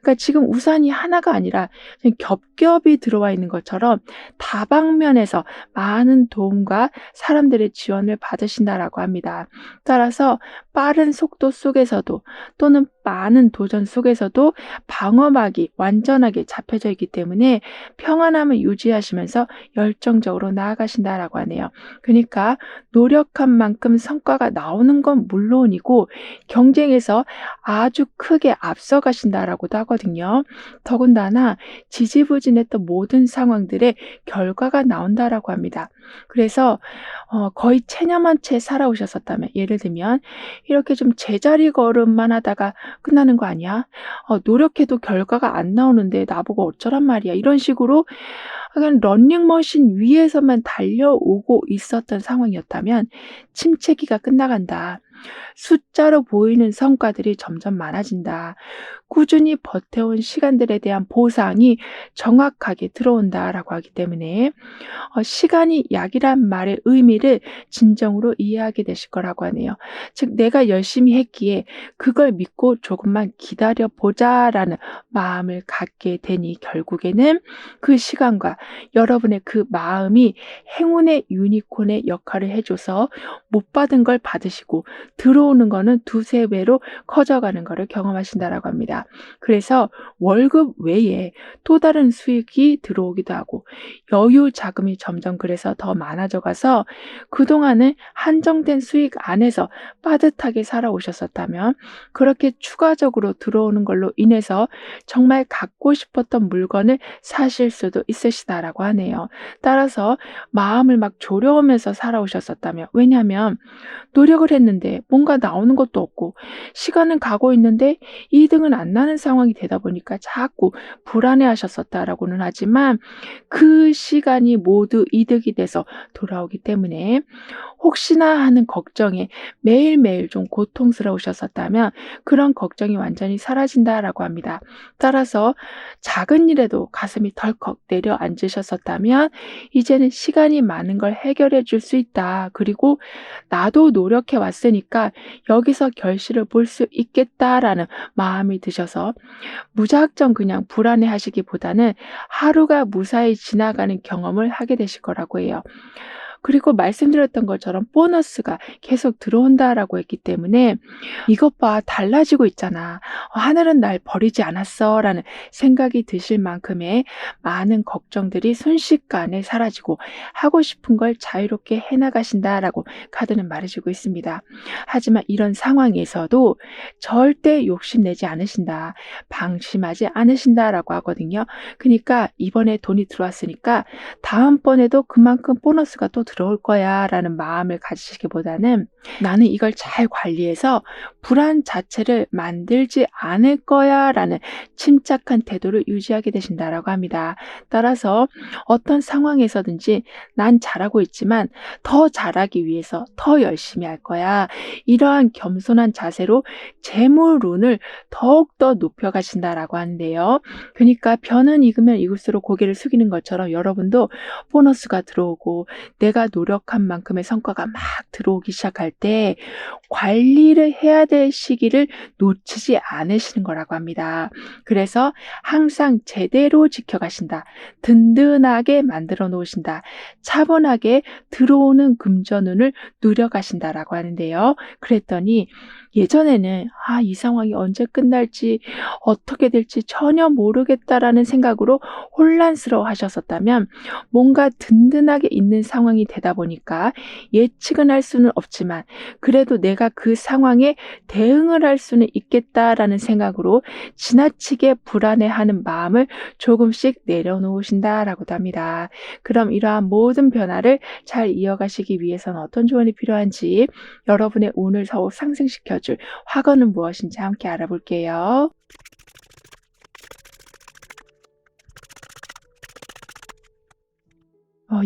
그러니까 지금 우산이 하나가 아니라 그냥 겹겹이 들어와 있는 것처럼 다방면에서 많은 도움과 사람들의 지원을 받으신다라고 합니다. 따라서 빠른 속도 속에서도 또는 많은 도전 속에서도 방어막이 완전하게 잡혀져 있기 때문에 평안함을 유지하시면서 열정적으로 나아가신다라고 하네요. 그러니까 노력한 만큼 성과가 나오는 건 물론이고 경쟁에서 아주 크게 앞서가신다라고도 하거든요. 더군다나 지지부진했던 모든 상황들의 결과가 나온다라고 합니다. 그래서 거의 체념한 채 살아오셨었다면, 예를 들면 이렇게 좀 제자리 걸음만 하다가 끝나는 거 아니야? 노력해도 결과가 안 나오는데 나보고 어쩌란 말이야. 이런 식으로 그냥 러닝머신 위에서만 달려오고 있었던 상황이었다면 침체기가 끝나간다. 숫자로 보이는 성과들이 점점 많아진다. 꾸준히 버텨온 시간들에 대한 보상이 정확하게 들어온다라고 하기 때문에 시간이 약이란 말의 의미를 진정으로 이해하게 되실 거라고 하네요. 즉, 내가 열심히 했기에 그걸 믿고 조금만 기다려 보자라는 마음을 갖게 되니 결국에는 그 시간과 여러분의 그 마음이 행운의 유니콘의 역할을 해줘서 못 받은 걸 받으시고 들어오는 거는 두세 배로 커져가는 것을 경험하신다라고 합니다. 그래서 월급 외에 또 다른 수익이 들어오기도 하고 여유 자금이 점점 그래서 더 많아져 가서 그동안은 한정된 수익 안에서 빠듯하게 살아오셨었다면 그렇게 추가적으로 들어오는 걸로 인해서 정말 갖고 싶었던 물건을 사실 수도 있으시다라고 하네요. 따라서 마음을 막 졸여오면서 살아오셨었다면, 왜냐하면 노력을 했는데 뭔가 나오는 것도 없고 시간은 가고 있는데 이득은 안 나는 상황이 되다 보니까 자꾸 불안해하셨었다라고는 하지만 그 시간이 모두 이득이 돼서 돌아오기 때문에 혹시나 하는 걱정에 매일매일 좀 고통스러우셨었다면 그런 걱정이 완전히 사라진다라고 합니다. 따라서 작은 일에도 가슴이 덜컥 내려앉으셨었다면 이제는 시간이 많은 걸 해결해 줄 수 있다. 그리고 나도 노력해 왔으니까 여기서 결실을 볼 수 있겠다라는 마음이 드셔서 무작정 그냥 불안해 하시기보다는 하루가 무사히 지나가는 경험을 하게 되실 거라고 해요. 그리고 말씀드렸던 것처럼 보너스가 계속 들어온다라고 했기 때문에 이것 봐, 달라지고 있잖아. 하늘은 날 버리지 않았어. 라는 생각이 드실 만큼의 많은 걱정들이 순식간에 사라지고 하고 싶은 걸 자유롭게 해나가신다라고 카드는 말해주고 있습니다. 하지만 이런 상황에서도 절대 욕심내지 않으신다. 방심하지 않으신다라고 하거든요. 그러니까 이번에 돈이 들어왔으니까 다음번에도 그만큼 보너스가 또 들어올 거야 라는 마음을 가지시기보다는 나는 이걸 잘 관리해서 불안 자체를 만들지 않을 거야 라는 침착한 태도를 유지하게 되신다라고 합니다. 따라서 어떤 상황에서든지 난 잘하고 있지만 더 잘하기 위해서 더 열심히 할 거야. 이러한 겸손한 자세로 재물운을 더욱더 높여가신다라고 하는데요. 그러니까 변은 익으면 익을수록 고개를 숙이는 것처럼 여러분도 보너스가 들어오고 내가 노력한 만큼의 성과가 막 들어오기 시작할 때 관리를 해야 될 시기를 놓치지 않으시는 거라고 합니다. 그래서 항상 제대로 지켜가신다. 든든하게 만들어 놓으신다. 차분하게 들어오는 금전운을 누려가신다라고 하는데요. 그랬더니 예전에는 이 상황이 언제 끝날지 어떻게 될지 전혀 모르겠다라는 생각으로 혼란스러워 하셨었다면 뭔가 든든하게 있는 상황이 되다 보니까 예측은 할 수는 없지만 그래도 내가 그 상황에 대응을 할 수는 있겠다라는 생각으로 지나치게 불안해하는 마음을 조금씩 내려놓으신다라고도 합니다. 그럼 이러한 모든 변화를 잘 이어가시기 위해서는 어떤 조언이 필요한지, 여러분의 운을 더욱 상승시켜줄 화건은 무엇인지 함께 알아볼게요.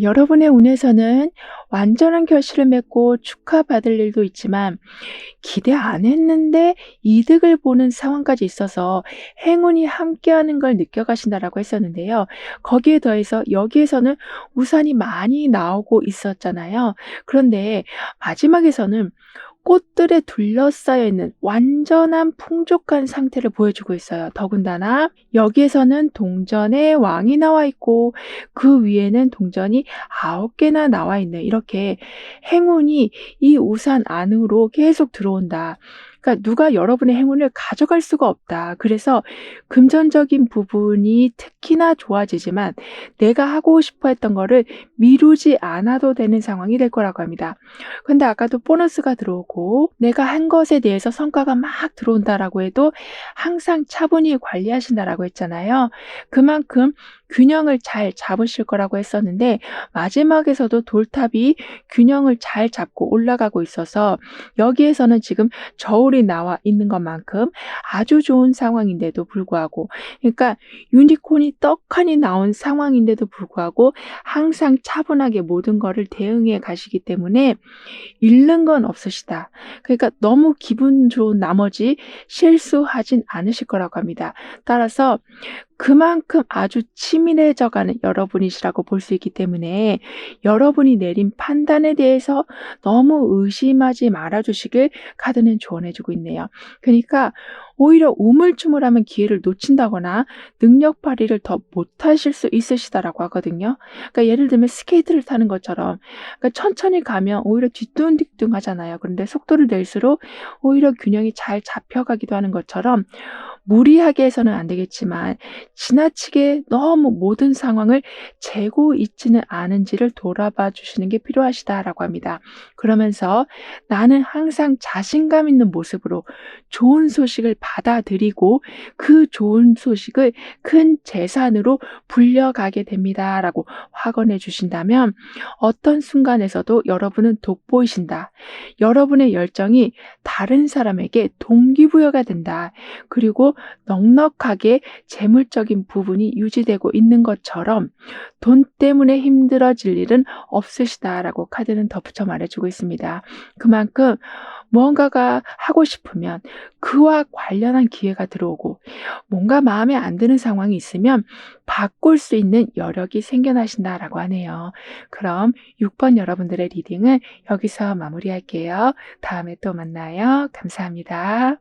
여러분의 운에서는 완전한 결실을 맺고 축하받을 일도 있지만 기대 안 했는데 이득을 보는 상황까지 있어서 행운이 함께하는 걸 느껴가신다라고 했었는데요. 거기에 더해서 여기에서는 우산이 많이 나오고 있었잖아요. 그런데 마지막에서는 꽃들에 둘러싸여 있는 완전한 풍족한 상태를 보여주고 있어요. 더군다나 여기에서는 동전의 왕이 나와 있고 그 위에는 동전이 9개나 나와 있네. 이렇게 행운이 이 우산 안으로 계속 들어온다. 그러니까 누가 여러분의 행운을 가져갈 수가 없다. 그래서 금전적인 부분이 특히나 좋아지지만 내가 하고 싶어 했던 거를 미루지 않아도 되는 상황이 될 거라고 합니다. 근데 아까도 보너스가 들어오고 내가 한 것에 대해서 성과가 막 들어온다라고 해도 항상 차분히 관리하신다라고 했잖아요. 그만큼 균형을 잘 잡으실 거라고 했었는데 마지막에서도 돌탑이 균형을 잘 잡고 올라가고 있어서 여기에서는 지금 저울이 나와 있는 것만큼 아주 좋은 상황인데도 불구하고, 그러니까 유니콘이 떡하니 나온 상황인데도 불구하고 항상 차분하게 모든 거를 대응해 가시기 때문에 잃는 건 없으시다. 그러니까 너무 기분 좋은 나머지 실수하진 않으실 거라고 합니다. 따라서 그만큼 아주 치밀해져 가는 여러분이시라고 볼 수 있기 때문에 여러분이 내린 판단에 대해서 너무 의심하지 말아 주시길 카드는 조언해 주고 있네요. 그러니까 오히려 우물쭈물하면 기회를 놓친다거나 능력 발휘를 더 못하실 수 있으시다라고 하거든요. 그러니까 예를 들면 스케이트를 타는 것처럼, 그러니까 천천히 가면 오히려 뒤뚱뒤뚱하잖아요. 그런데 속도를 낼수록 오히려 균형이 잘 잡혀가기도 하는 것처럼 무리하게 해서는 안 되겠지만 지나치게 너무 모든 상황을 재고 있지는 않은지를 돌아봐 주시는 게 필요하시다라고 합니다. 그러면서 나는 항상 자신감 있는 모습으로 좋은 소식을 받아들이고 그 좋은 소식을 큰 재산으로 불려가게 됩니다라고 확언해 주신다면 어떤 순간에서도 여러분은 돋보이신다. 여러분의 열정이 다른 사람에게 동기부여가 된다. 그리고 넉넉하게 재물적인 부분이 유지되고 있는 것처럼 돈 때문에 힘들어질 일은 없으시다라고 카드는 덧붙여 말해주고 있습니다. 그만큼 무언가가 하고 싶으면 그와 관련한 기회가 들어오고 뭔가 마음에 안 드는 상황이 있으면 바꿀 수 있는 여력이 생겨나신다라고 하네요. 그럼 6번 여러분들의 리딩은 여기서 마무리할게요. 다음에 또 만나요. 감사합니다.